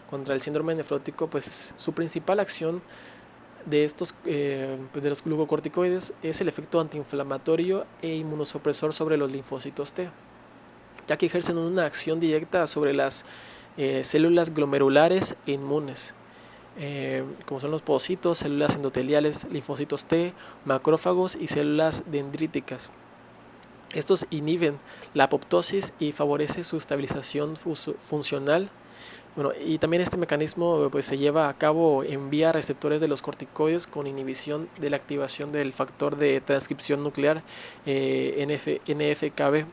contra el síndrome nefrótico, pues su principal acción de los glucocorticoides es el efecto antiinflamatorio e inmunosupresor sobre los linfocitos T, ya que ejercen una acción directa sobre las células glomerulares e inmunes, como son los podocitos, células endoteliales, linfocitos T, macrófagos y células dendríticas. Estos inhiben la apoptosis y favorece su estabilización funcional. Bueno, y también este mecanismo pues, se lleva a cabo en vía receptores de los corticoides con inhibición de la activación del factor de transcripción nuclear NF-κB.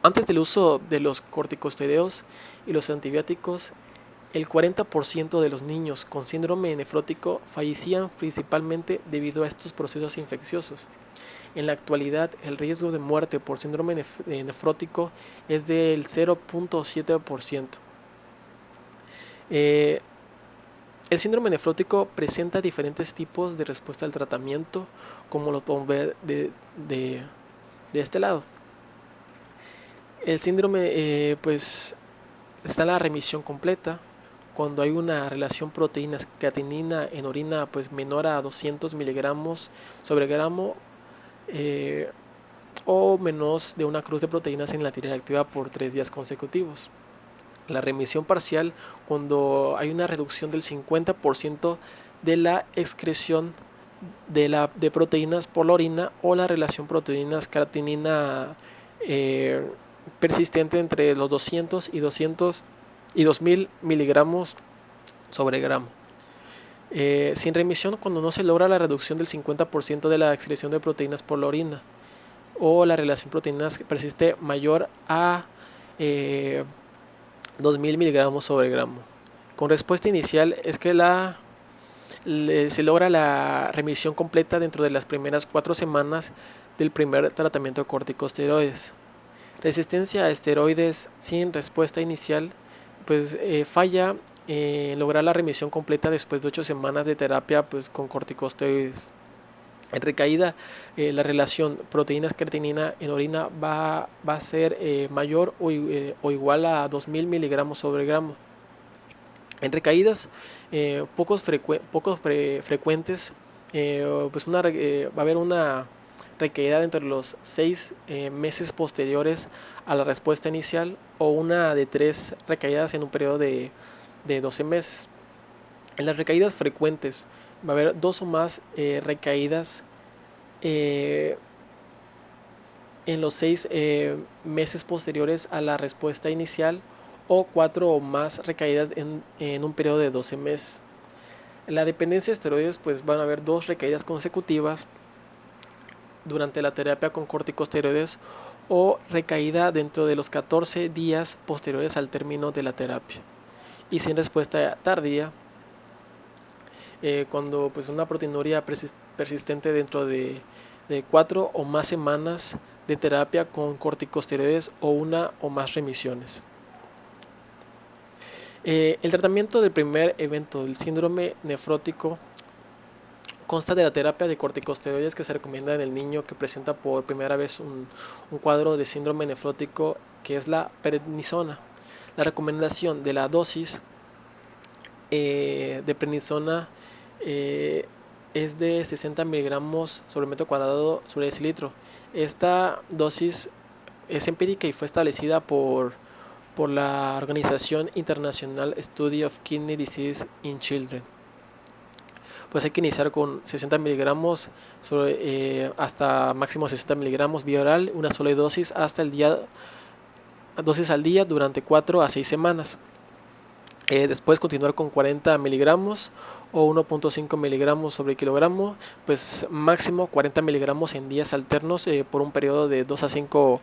Antes del uso de los corticosteroides y los antibióticos, el 40% de los niños con síndrome nefrótico fallecían principalmente debido a estos procesos infecciosos. En la actualidad, el riesgo de muerte por síndrome nefrótico es del 0.7%. El síndrome nefrótico presenta diferentes tipos de respuesta al tratamiento, como lo podemos ver de este lado. El síndrome, pues, está la remisión completa, cuando hay una relación proteínas-creatinina en orina pues, menor a 200 miligramos sobre gramo o menos de una cruz de proteínas en la tirada activa por 3 días consecutivos. La remisión parcial, cuando hay una reducción del 50% de la excreción de proteínas por la orina o la relación proteínas-creatinina persistente entre los 200 y 2000 miligramos sobre gramo. Sin remisión, cuando no se logra la reducción del 50% de la excreción de proteínas por la orina o la relación proteínas persiste mayor a 2000 miligramos sobre gramo. Con respuesta inicial es que se logra la remisión completa dentro de las primeras 4 semanas del primer tratamiento de corticosteroides. Resistencia a esteroides sin respuesta inicial pues falla en lograr la remisión completa después de 8 semanas de terapia pues, con corticosteroides. En recaída, la relación proteínas-creatinina en orina va a ser mayor o igual a 2000 miligramos sobre gramo. En recaídas poco frecuentes, pues va a haber una recaída dentro de los 6 meses posteriores a la respuesta inicial o una de 3 recaídas en un periodo de 12 meses. En las recaídas frecuentes va a haber 2 o más recaídas en los 6 meses posteriores a la respuesta inicial o 4 o más recaídas en un periodo de 12 meses. En la dependencia de esteroides pues van a haber 2 recaídas consecutivas durante la terapia con corticosteroides o recaída dentro de los 14 días posteriores al término de la terapia. Y sin respuesta tardía, cuando pues, una proteinuria persistente dentro de 4 o más semanas de terapia con corticosteroides o una o más remisiones. El tratamiento del primer evento del síndrome nefrótico consta de la terapia de corticosteroides que se recomienda en el niño que presenta por primera vez un cuadro de síndrome nefrótico, que es la prednisona. La recomendación de la dosis de prednisona es de 60 miligramos sobre metro cuadrado sobre decilitro. Esta dosis es empírica y fue establecida por la Organización Internacional Study of Kidney Disease in Children. Pues hay que iniciar con 60 miligramos hasta máximo 60 miligramos vía oral, una sola dosis dosis al día durante 4 a 6 semanas. Después continuar con 40 miligramos o 1.5 miligramos sobre kilogramo, pues máximo 40 miligramos en días alternos por un periodo de 2 a 5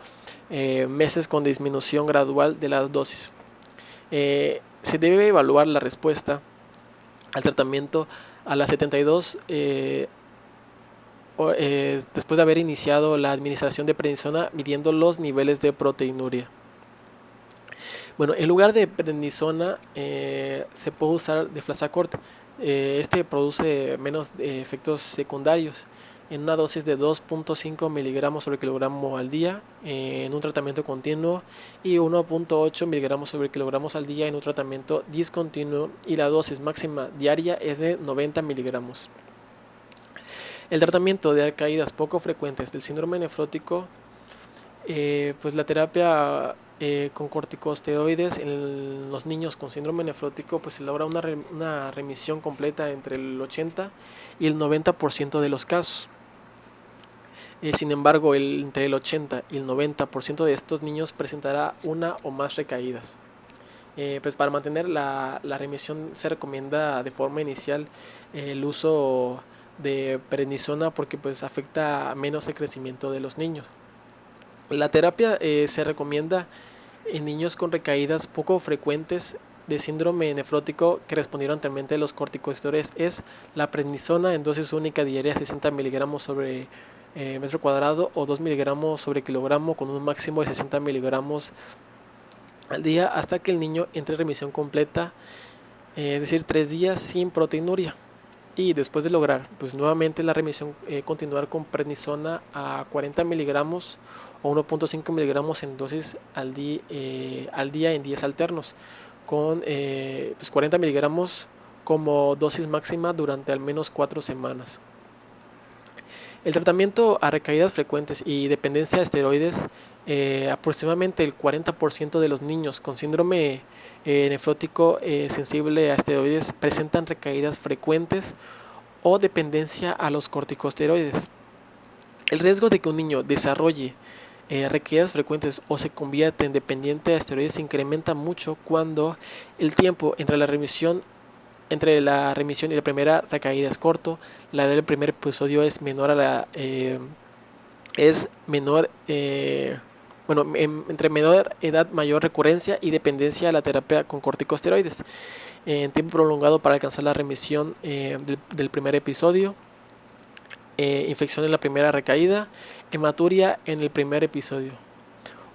meses con disminución gradual de las dosis. Se debe evaluar la respuesta al tratamiento a las 72 después de haber iniciado la administración de prednisona, midiendo los niveles de proteinuria. Bueno, en lugar de prednisona se puede usar deflazacort. Este produce menos efectos secundarios en una dosis de 2.5 miligramos sobre kilogramo al día en un tratamiento continuo y 1.8 miligramos sobre kilogramos al día en un tratamiento discontinuo, y la dosis máxima diaria es de 90 miligramos. El tratamiento de recaídas poco frecuentes del síndrome nefrótico, pues la terapia con corticosteroides en los niños con síndrome nefrótico pues se logra una remisión completa entre el 80 y el 90% de los casos. Sin embargo, entre el 80 y el 90% de estos niños presentará una o más recaídas. Pues para mantener la remisión se recomienda de forma inicial el uso de prednisona porque pues afecta menos el crecimiento de los niños. La terapia se recomienda en niños con recaídas poco frecuentes de síndrome nefrótico que respondieron anteriormente a los corticosteroides. Es la prednisona en dosis única diaria 60 miligramos sobre metro cuadrado o 2 miligramos sobre kilogramo con un máximo de 60 miligramos al día hasta que el niño entre en remisión completa, es decir, 3 días sin proteinuria. Y después de lograr pues nuevamente la remisión, continuar con prednisona a 40 miligramos o 1.5 miligramos en dosis al día en días alternos, con pues 40 miligramos como dosis máxima durante al menos 4 semanas. El tratamiento a recaídas frecuentes y dependencia de esteroides, aproximadamente el 40% de los niños con síndrome nefrótico sensible a esteroides presentan recaídas frecuentes o dependencia a los corticosteroides. El riesgo de que un niño desarrolle recaídas frecuentes o se convierta en dependiente de esteroides se incrementa mucho cuando el tiempo entre la remisión y la primera recaída es corto, la edad del primer episodio es menor a la es menor entre menor edad mayor recurrencia y dependencia a la terapia con corticosteroides en tiempo prolongado para alcanzar la remisión del primer episodio, infección en la primera recaída, hematuria en el primer episodio.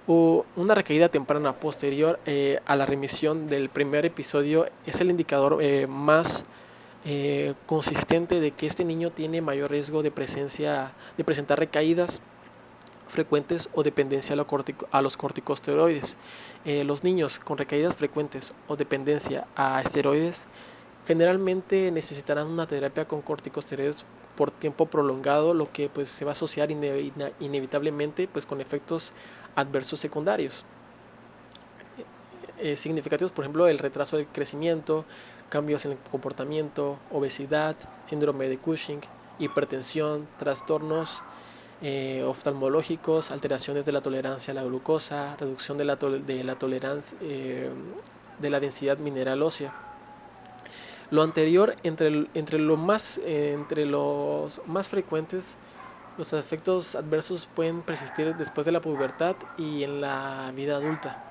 Una recaída temprana posterior a la remisión del primer episodio es el indicador más consistente de que este niño tiene mayor riesgo de presentar recaídas frecuentes o dependencia a los corticosteroides. Los niños con recaídas frecuentes o dependencia a esteroides generalmente necesitarán una terapia con corticosteroides por tiempo prolongado, lo que pues se va a asociar inevitablemente pues con efectos adversos secundarios significativos, por ejemplo el retraso del crecimiento, cambios en el comportamiento, obesidad, síndrome de Cushing, hipertensión, trastornos oftalmológicos, alteraciones de la tolerancia a la glucosa, reducción de la tolerancia de la densidad mineral ósea. Lo anterior, entre los más frecuentes, los efectos adversos pueden persistir después de la pubertad y en la vida adulta.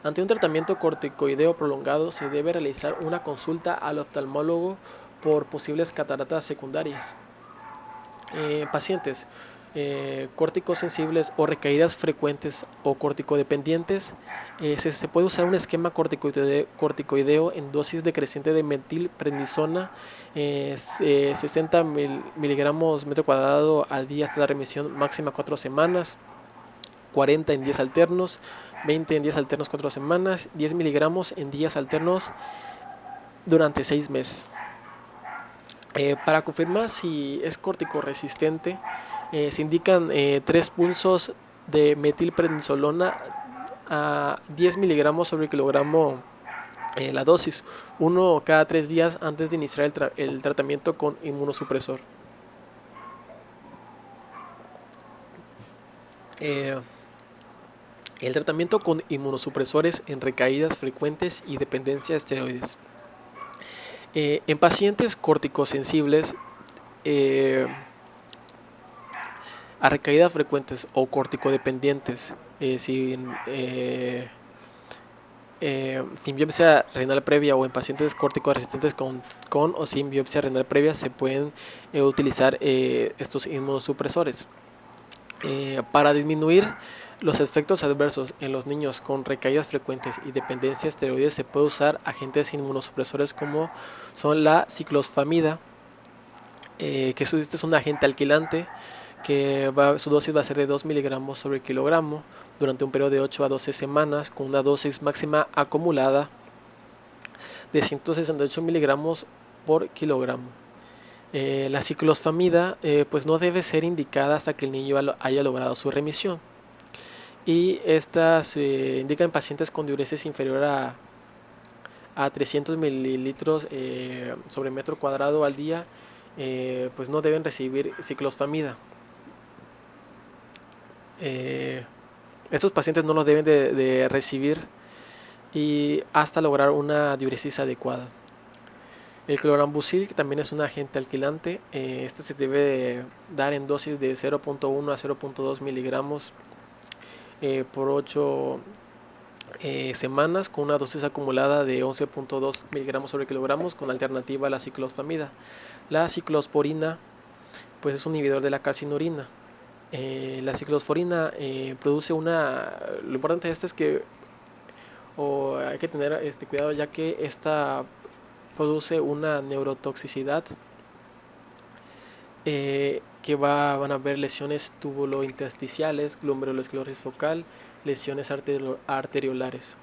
Ante un tratamiento corticoideo prolongado se debe realizar una consulta al oftalmólogo por posibles cataratas secundarias. Pacientes corticosensibles o recaídas frecuentes o corticodependientes, se puede usar un esquema corticoideo en dosis decreciente de metilprednisona, 60 miligramos metro cuadrado al día hasta la remisión máxima 4 semanas, 40 en días alternos, 20 en días alternos 4 semanas, 10 miligramos en días alternos durante 6 meses. Para confirmar si es corticoresistente, se indican 3 pulsos de metilprednisolona a 10 miligramos sobre kilogramo la dosis, uno cada 3 días antes de iniciar el tratamiento con inmunosupresor. El tratamiento con inmunosupresores en recaídas frecuentes y dependencia de esteroides. En pacientes corticosensibles a recaídas frecuentes o corticodependientes sin biopsia renal previa o en pacientes corticoresistentes con o sin biopsia renal previa se pueden utilizar estos inmunosupresores. Para disminuir los efectos adversos en los niños con recaídas frecuentes y dependencia de esteroides se puede usar agentes inmunosupresores como son la ciclofosfamida, que este es un agente alquilante que su dosis va a ser de 2 miligramos sobre kilogramo durante un periodo de 8 a 12 semanas con una dosis máxima acumulada de 168 miligramos por kilogramo. La ciclofosfamida pues no debe ser indicada hasta que el niño haya logrado su remisión. Y esta se indica en pacientes con diuresis inferior a 300 mililitros sobre metro cuadrado al día, pues no deben recibir ciclofosfamida. Estos pacientes no lo deben de recibir y hasta lograr una diuresis adecuada. El clorambucil, que también es un agente alquilante, este se debe de dar en dosis de 0.1 a 0.2 miligramos por 8 semanas, con una dosis acumulada de 11.2 miligramos sobre kilogramos, con alternativa a la ciclofamida. La ciclosporina pues es un inhibidor de la calcinurina. La ciclosporina produce una... Lo importante de esta es que hay que tener cuidado, ya que esta produce una neurotoxicidad, que van a haber lesiones tubulointersticiales, glomerulosclerosis focal, lesiones arteriolares.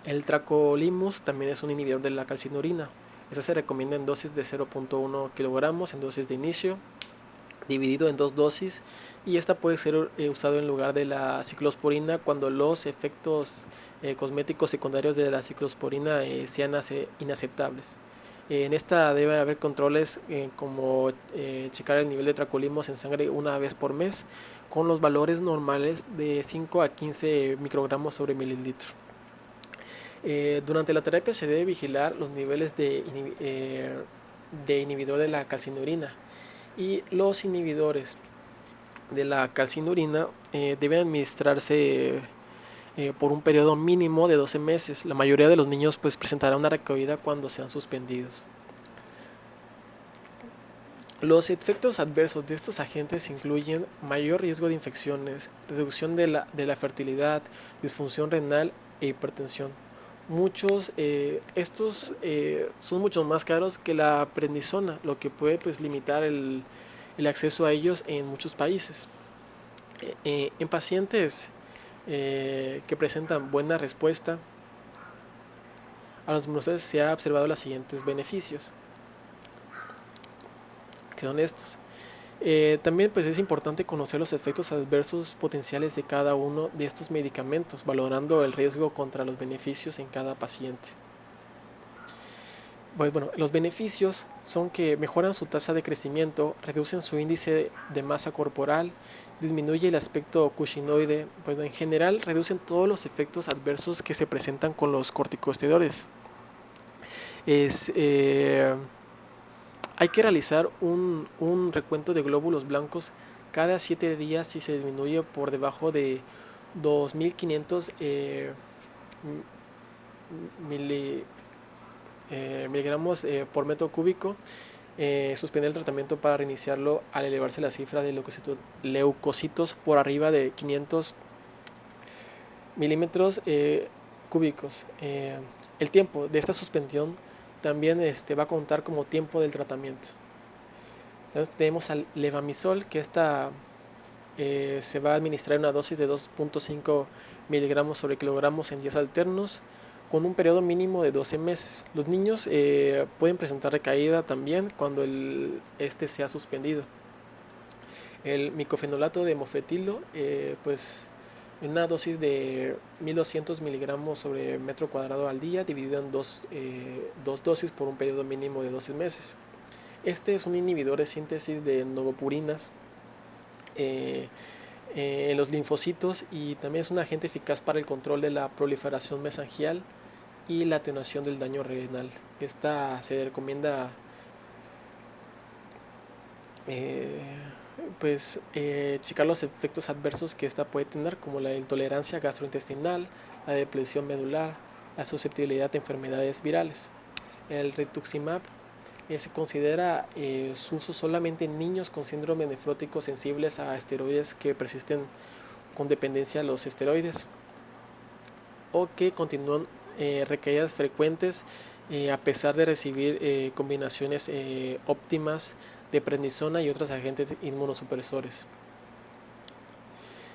El tracolimus también es un inhibidor de la calcinurina. Esta se recomienda en dosis de 0.1 kilogramos en dosis de inicio, dividido en 2 dosis, y esta puede ser usado en lugar de la ciclosporina cuando los efectos cosméticos secundarios de la ciclosporina sean inaceptables. En esta debe haber controles como checar el nivel de tracolimos en sangre una vez por mes, con los valores normales de 5 a 15 microgramos sobre mililitro. Durante la terapia se debe vigilar los niveles de inhibidor de la calcinurina, y los inhibidores de la calcinurina deben administrarse por un periodo mínimo de 12 meses. La mayoría de los niños pues presentará una recaída cuando sean suspendidos. Los efectos adversos de estos agentes incluyen mayor riesgo de infecciones, reducción de la fertilidad, disfunción renal e hipertensión. Estos son mucho más caros que la prednisona, lo que puede pues limitar el acceso a ellos en muchos países. En pacientes que presentan buena respuesta a los inmunoterapias se ha observado los siguientes beneficios, que son estos. También pues es importante conocer los efectos adversos potenciales de cada uno de estos medicamentos, valorando el riesgo contra los beneficios en cada paciente. Pues bueno, los beneficios son que mejoran su tasa de crecimiento, reducen su índice de masa corporal, disminuye el aspecto cushingoide, pues en general reducen todos los efectos adversos que se presentan con los corticosteroides. Hay que realizar un recuento de glóbulos blancos cada 7 días si se disminuye por debajo de 2500 miligramos por metro cúbico. Suspender el tratamiento para reiniciarlo al elevarse la cifra de leucocitos por arriba de 500 milímetros cúbicos. El tiempo de esta suspensión también va a contar como tiempo del tratamiento. Entonces tenemos al levamisol, que se va a administrar una dosis de 2.5 miligramos sobre kilogramos en días alternos, con un periodo mínimo de 12 meses. Los niños pueden presentar recaída también cuando se ha suspendido. El micofenolato de mofetilo, pues en una dosis de 1200 miligramos sobre metro cuadrado al día, dividido en dos dosis por un periodo mínimo de 12 meses. Este es un inhibidor de síntesis de novopurinas en los linfocitos, y también es un agente eficaz para el control de la proliferación mesangial y la atenuación del daño renal. Esta se recomienda checar los efectos adversos que esta puede tener, como la intolerancia gastrointestinal, la depresión medular, la susceptibilidad a enfermedades virales. El rituximab se considera su uso solamente en niños con síndrome nefrótico sensibles a esteroides que persisten con dependencia a los esteroides, o que continúan recaídas frecuentes a pesar de recibir combinaciones óptimas de prednisona y otros agentes inmunosupresores.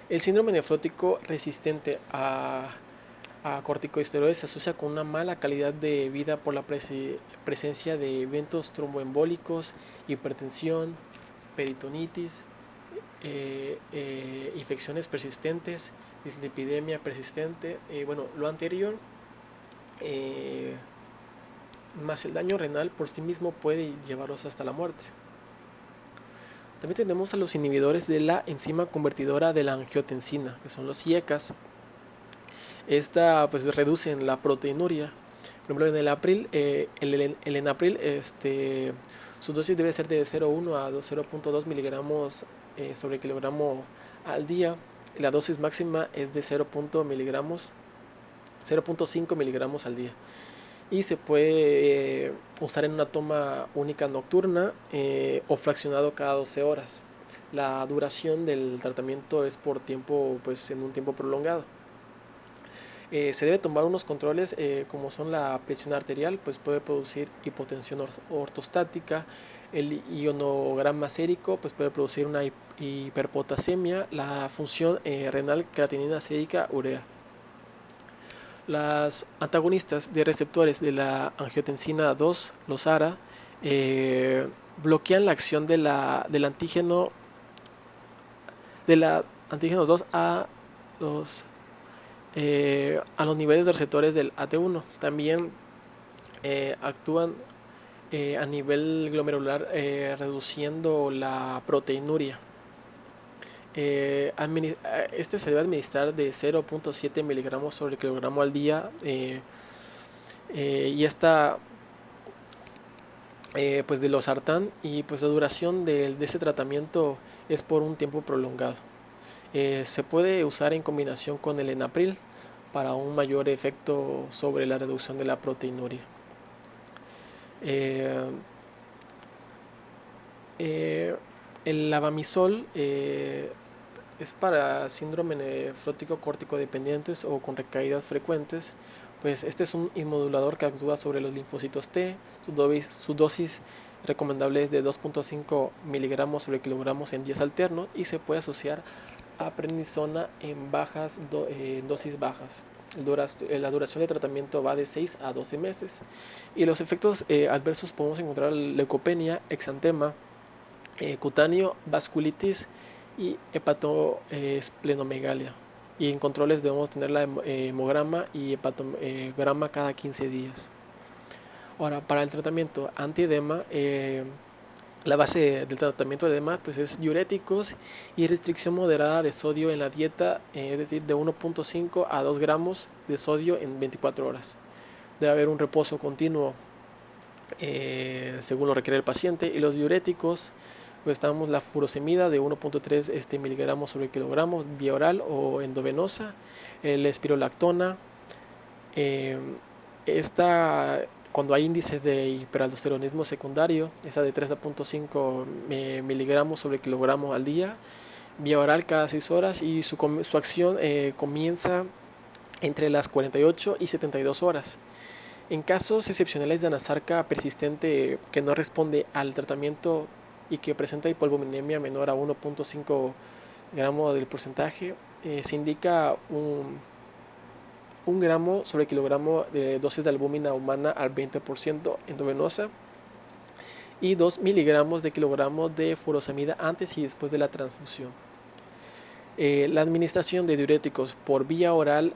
El síndrome nefrótico resistente a corticosteroides se asocia con una mala calidad de vida por la presencia de eventos tromboembólicos, hipertensión, peritonitis, infecciones persistentes, dislipidemia persistente. Lo anterior más el daño renal por sí mismo puede llevarlos hasta la muerte. También tenemos a los inhibidores de la enzima convertidora de la angiotensina, que son los IECAS. Esta pues reduce la proteinuria. Por ejemplo, en el enapril, su dosis debe ser de 0,1 a 0,2 miligramos sobre kilogramo al día. La dosis máxima es de 0,5 miligramos al día. Y se puede usar en una toma única nocturna o fraccionado cada 12 horas. La duración del tratamiento es por tiempo, pues en un tiempo prolongado. Se debe tomar unos controles como son la presión arterial, pues puede producir hipotensión ortostática, el ionograma sérico, pues puede producir una hiperpotasemia, la función renal, creatinina sérica, urea. Las antagonistas de receptores de la angiotensina 2, los ARA, bloquean la acción del antígeno 2 a los niveles de receptores del AT1. También actúan a nivel glomerular reduciendo la proteinuria. Este se debe administrar de 0,7 miligramos sobre kilogramo al día y esta pues de losartán, y pues la duración de este tratamiento es por un tiempo prolongado. Se puede usar en combinación con el enapril para un mayor efecto sobre la reducción de la proteinuria. El lavamisol es para síndrome nefrótico corticodependientes o con recaídas frecuentes. Pues este es un inmunomodulador que actúa sobre los linfocitos T. Su dosis recomendable es de 2,5 miligramos sobre kilogramos en días alternos y se puede asociar a prednisona en dosis bajas. La duración de tratamiento va de 6 a 12 meses. Y los efectos adversos podemos encontrar leucopenia, exantema, cutáneo, vasculitis y hepatoesplenomegalia. Y en controles debemos tener la hemograma y hepatograma cada 15 días. Ahora, para el tratamiento antiedema, la base del tratamiento de edema pues es diuréticos y restricción moderada de sodio en la dieta, es decir, de 1,5 a 2 gramos de sodio en 24 horas. Debe haber un reposo continuo según lo requiere el paciente. Y los diuréticos, pues estamos la furosemida de 1,3 miligramos sobre kilogramos vía oral o endovenosa, el espirolactona. Cuando hay índices de hiperaldosteronismo secundario, esa de 3,5 miligramos sobre kilogramo al día, vía oral cada 6 horas, y su acción comienza entre las 48 y 72 horas. En casos excepcionales de anasarca persistente que no responde al tratamiento y que presenta hipoalbuminemia menor a 1,5 gramos del porcentaje, se indica un gramo sobre kilogramo de dosis de albúmina humana al 20% endovenosa y 2 miligramos de kilogramo de furosemida antes y después de la transfusión. La administración de diuréticos por vía oral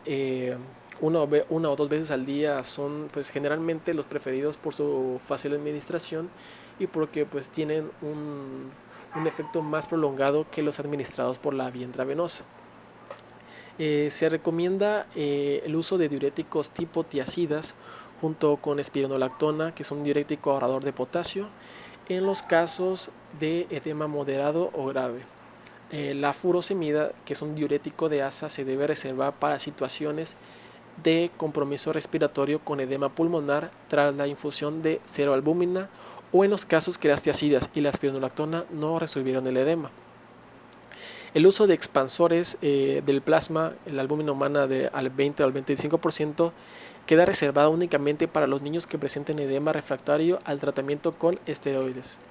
una o dos veces al día son pues generalmente los preferidos por su fácil administración y porque pues tienen un efecto más prolongado que los administrados por la vía intravenosa. Se recomienda el uso de diuréticos tipo tiacidas junto con espironolactona, que es un diurético ahorrador de potasio, en los casos de edema moderado o grave. La furosemida, que es un diurético de asa, se debe reservar para situaciones de compromiso respiratorio con edema pulmonar tras la infusión de ceroalbúmina o en los casos que las tiacidas y la espironolactona no resolvieron el edema. El uso de expansores del plasma, la albúmina humana al 20 al 25%, queda reservada únicamente para los niños que presenten edema refractario al tratamiento con esteroides.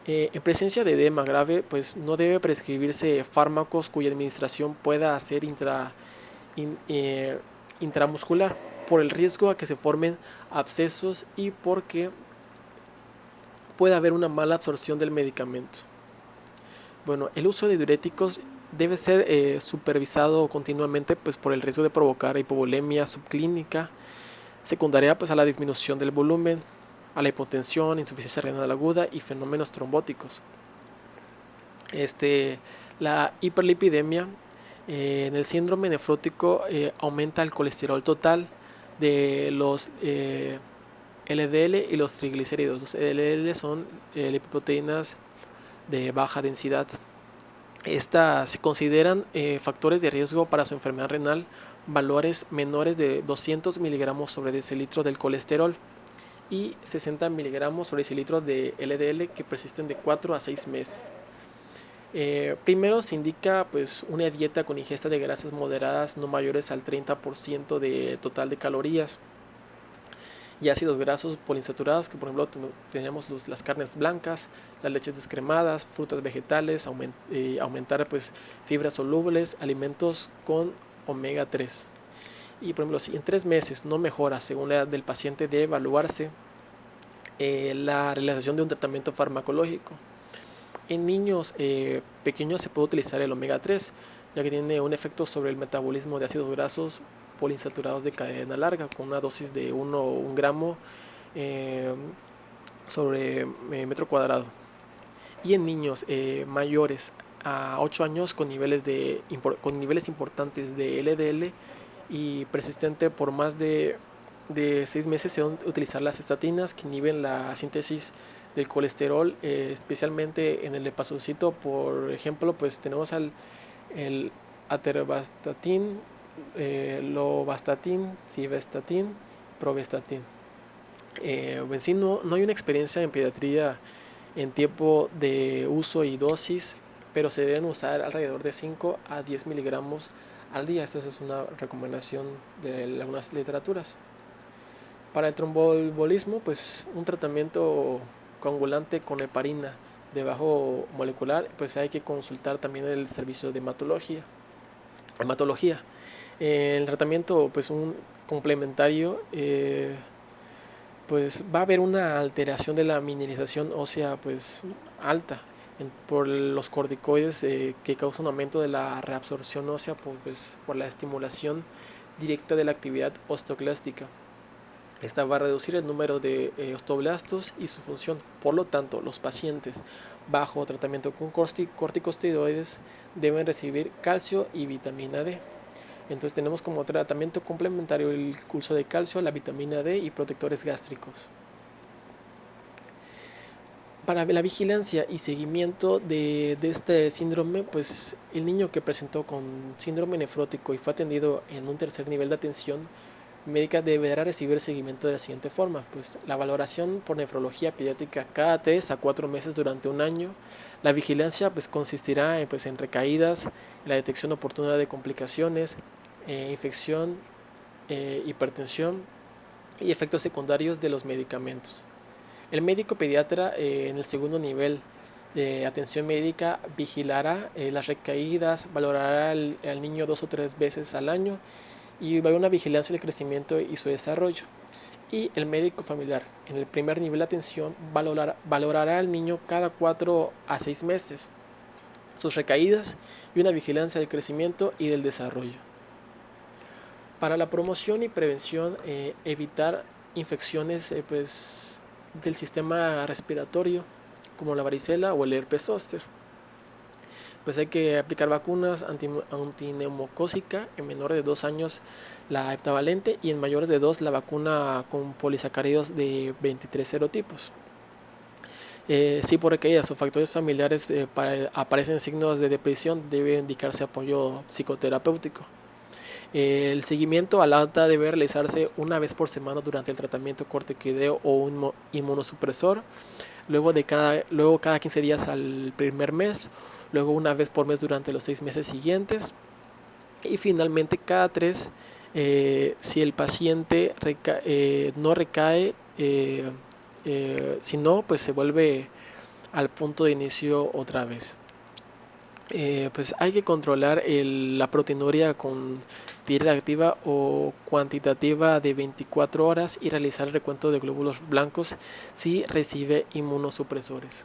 En presencia de edema grave, pues no debe prescribirse fármacos cuya administración pueda ser intramuscular por el riesgo a que se formen abscesos y porque puede haber una mala absorción del medicamento. Bueno, el uso de diuréticos debe ser supervisado continuamente pues, por el riesgo de provocar hipovolemia subclínica secundaria pues, a la disminución del volumen, a la hipotensión, insuficiencia renal aguda y fenómenos trombóticos. La hiperlipidemia En el síndrome nefrótico aumenta el colesterol total de los LDL y los triglicéridos. Los LDL son lipoproteínas de baja densidad. Estas se consideran factores de riesgo para su enfermedad renal, valores menores de 200 miligramos sobre decilitro del colesterol y 60 miligramos sobre decilitro de LDL que persisten de 4 a 6 meses. Primero se indica pues, una dieta con ingesta de grasas moderadas no mayores al 30% de total de calorías y ácidos grasos poliinsaturados, que por ejemplo tenemos las carnes blancas, las leches descremadas, frutas vegetales, aumentar pues, fibras solubles, alimentos con omega 3. Y por ejemplo, si en 3 meses no mejora según la edad del paciente, debe evaluarse la realización de un tratamiento farmacológico. En niños pequeños se puede utilizar el omega 3, ya que tiene un efecto sobre el metabolismo de ácidos grasos poliinsaturados de cadena larga, con una dosis de 1 gramo sobre metro cuadrado. Y en niños mayores a 8 años con niveles importantes de LDL y persistente por más de 6 meses, se van a utilizar las estatinas, que inhiben la síntesis del colesterol, especialmente en el hepatocito. Por ejemplo, pues tenemos el atorvastatin, lovastatin, simvastatin, pravastatin. En sí no hay una experiencia en pediatría en tiempo de uso y dosis, pero se deben usar alrededor de 5 a 10 miligramos al día. Esta es una recomendación de algunas literaturas. Para el tromboembolismo, pues un tratamiento coagulante con heparina de bajo molecular, pues hay que consultar también el servicio de hematología. El tratamiento, pues un complementario, pues va a haber una alteración de la mineralización ósea pues alta por los corticoides, que causan un aumento de la reabsorción ósea por la estimulación directa de la actividad osteoclástica. Esta va a reducir el número de osteoblastos y su función. Por lo tanto, los pacientes bajo tratamiento con corticosteroides deben recibir calcio y vitamina D. Entonces tenemos como tratamiento complementario el curso de calcio, la vitamina D y protectores gástricos. Para la vigilancia y seguimiento de este síndrome, pues el niño que presentó con síndrome nefrótico y fue atendido en un tercer nivel de atención médica deberá recibir seguimiento de la siguiente forma: pues la valoración por nefrología pediátrica cada 3 a 4 meses durante un año. La vigilancia pues consistirá en recaídas, en la detección oportuna de complicaciones, infección, hipertensión y efectos secundarios de los medicamentos. El médico pediatra en el segundo nivel de atención médica vigilará las recaídas, valorará al niño 2 o 3 veces al año y va a haber una vigilancia del crecimiento y su desarrollo. Y el médico familiar en el primer nivel de atención valorará al niño cada 4 a 6 meses, sus recaídas y una vigilancia del crecimiento y del desarrollo. Para la promoción y prevención, evitar infecciones del sistema respiratorio como la varicela o el herpes zóster. Pues hay que aplicar vacunas antineumocócica en menores de 2 años, la heptavalente, y en mayores de 2 la vacuna con polisacáridos de 23 serotipos. Si por recaídas o factores familiares aparecen signos de depresión, debe indicarse apoyo psicoterapéutico. El seguimiento al alta debe realizarse una vez por semana durante el tratamiento corticoideo o un inmunosupresor, luego cada 15 días al primer mes, luego una vez por mes durante los 6 meses siguientes y finalmente cada 3 si el paciente no recae, si no, pues se vuelve al punto de inicio otra vez. Pues hay que controlar la proteinuria con tirera activa o cuantitativa de 24 horas y realizar el recuento de glóbulos blancos si recibe inmunosupresores.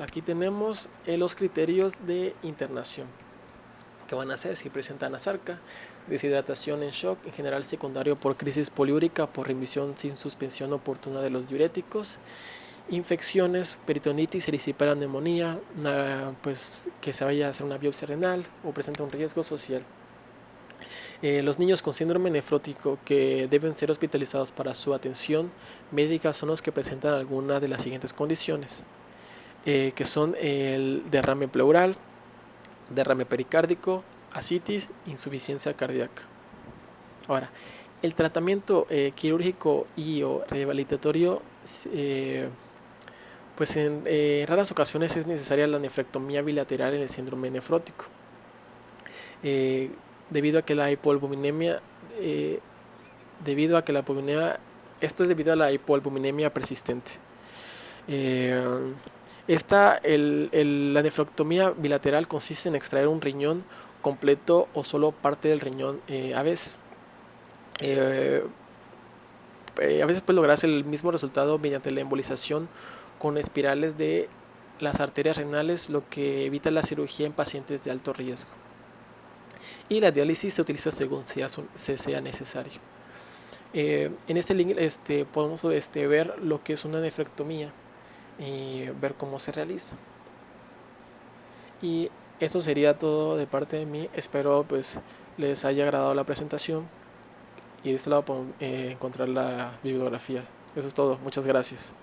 Aquí tenemos los criterios de internación que van a ser si presentan asarca, deshidratación en shock, en general secundario por crisis poliúrica, por remisión sin suspensión oportuna de los diuréticos, infecciones, peritonitis, erisipela, neumonía, pues que se vaya a hacer una biopsia renal o presenta un riesgo social. Los niños con síndrome nefrótico que deben ser hospitalizados para su atención médica son los que presentan alguna de las siguientes condiciones, que son el derrame pleural, derrame pericárdico, ascitis, insuficiencia cardíaca. Ahora, el tratamiento quirúrgico y o rehabilitatorio, pues en raras ocasiones es necesaria la nefrectomía bilateral en el síndrome nefrótico, debido a que la hipoalbuminemia, esto es debido a la hipoalbuminemia persistente. La nefrectomía bilateral consiste en extraer un riñón completo o solo parte del riñón a veces. A veces puede lograrse el mismo resultado mediante la embolización con espirales de las arterias renales, lo que evita la cirugía en pacientes de alto riesgo. Y la diálisis se utiliza según sea necesario. En este link podemos ver lo que es una nefrectomía y ver cómo se realiza. Y eso sería todo de parte de mí. Espero pues les haya agradado la presentación y de este lado pueden encontrar la bibliografía. Eso es todo. Muchas gracias.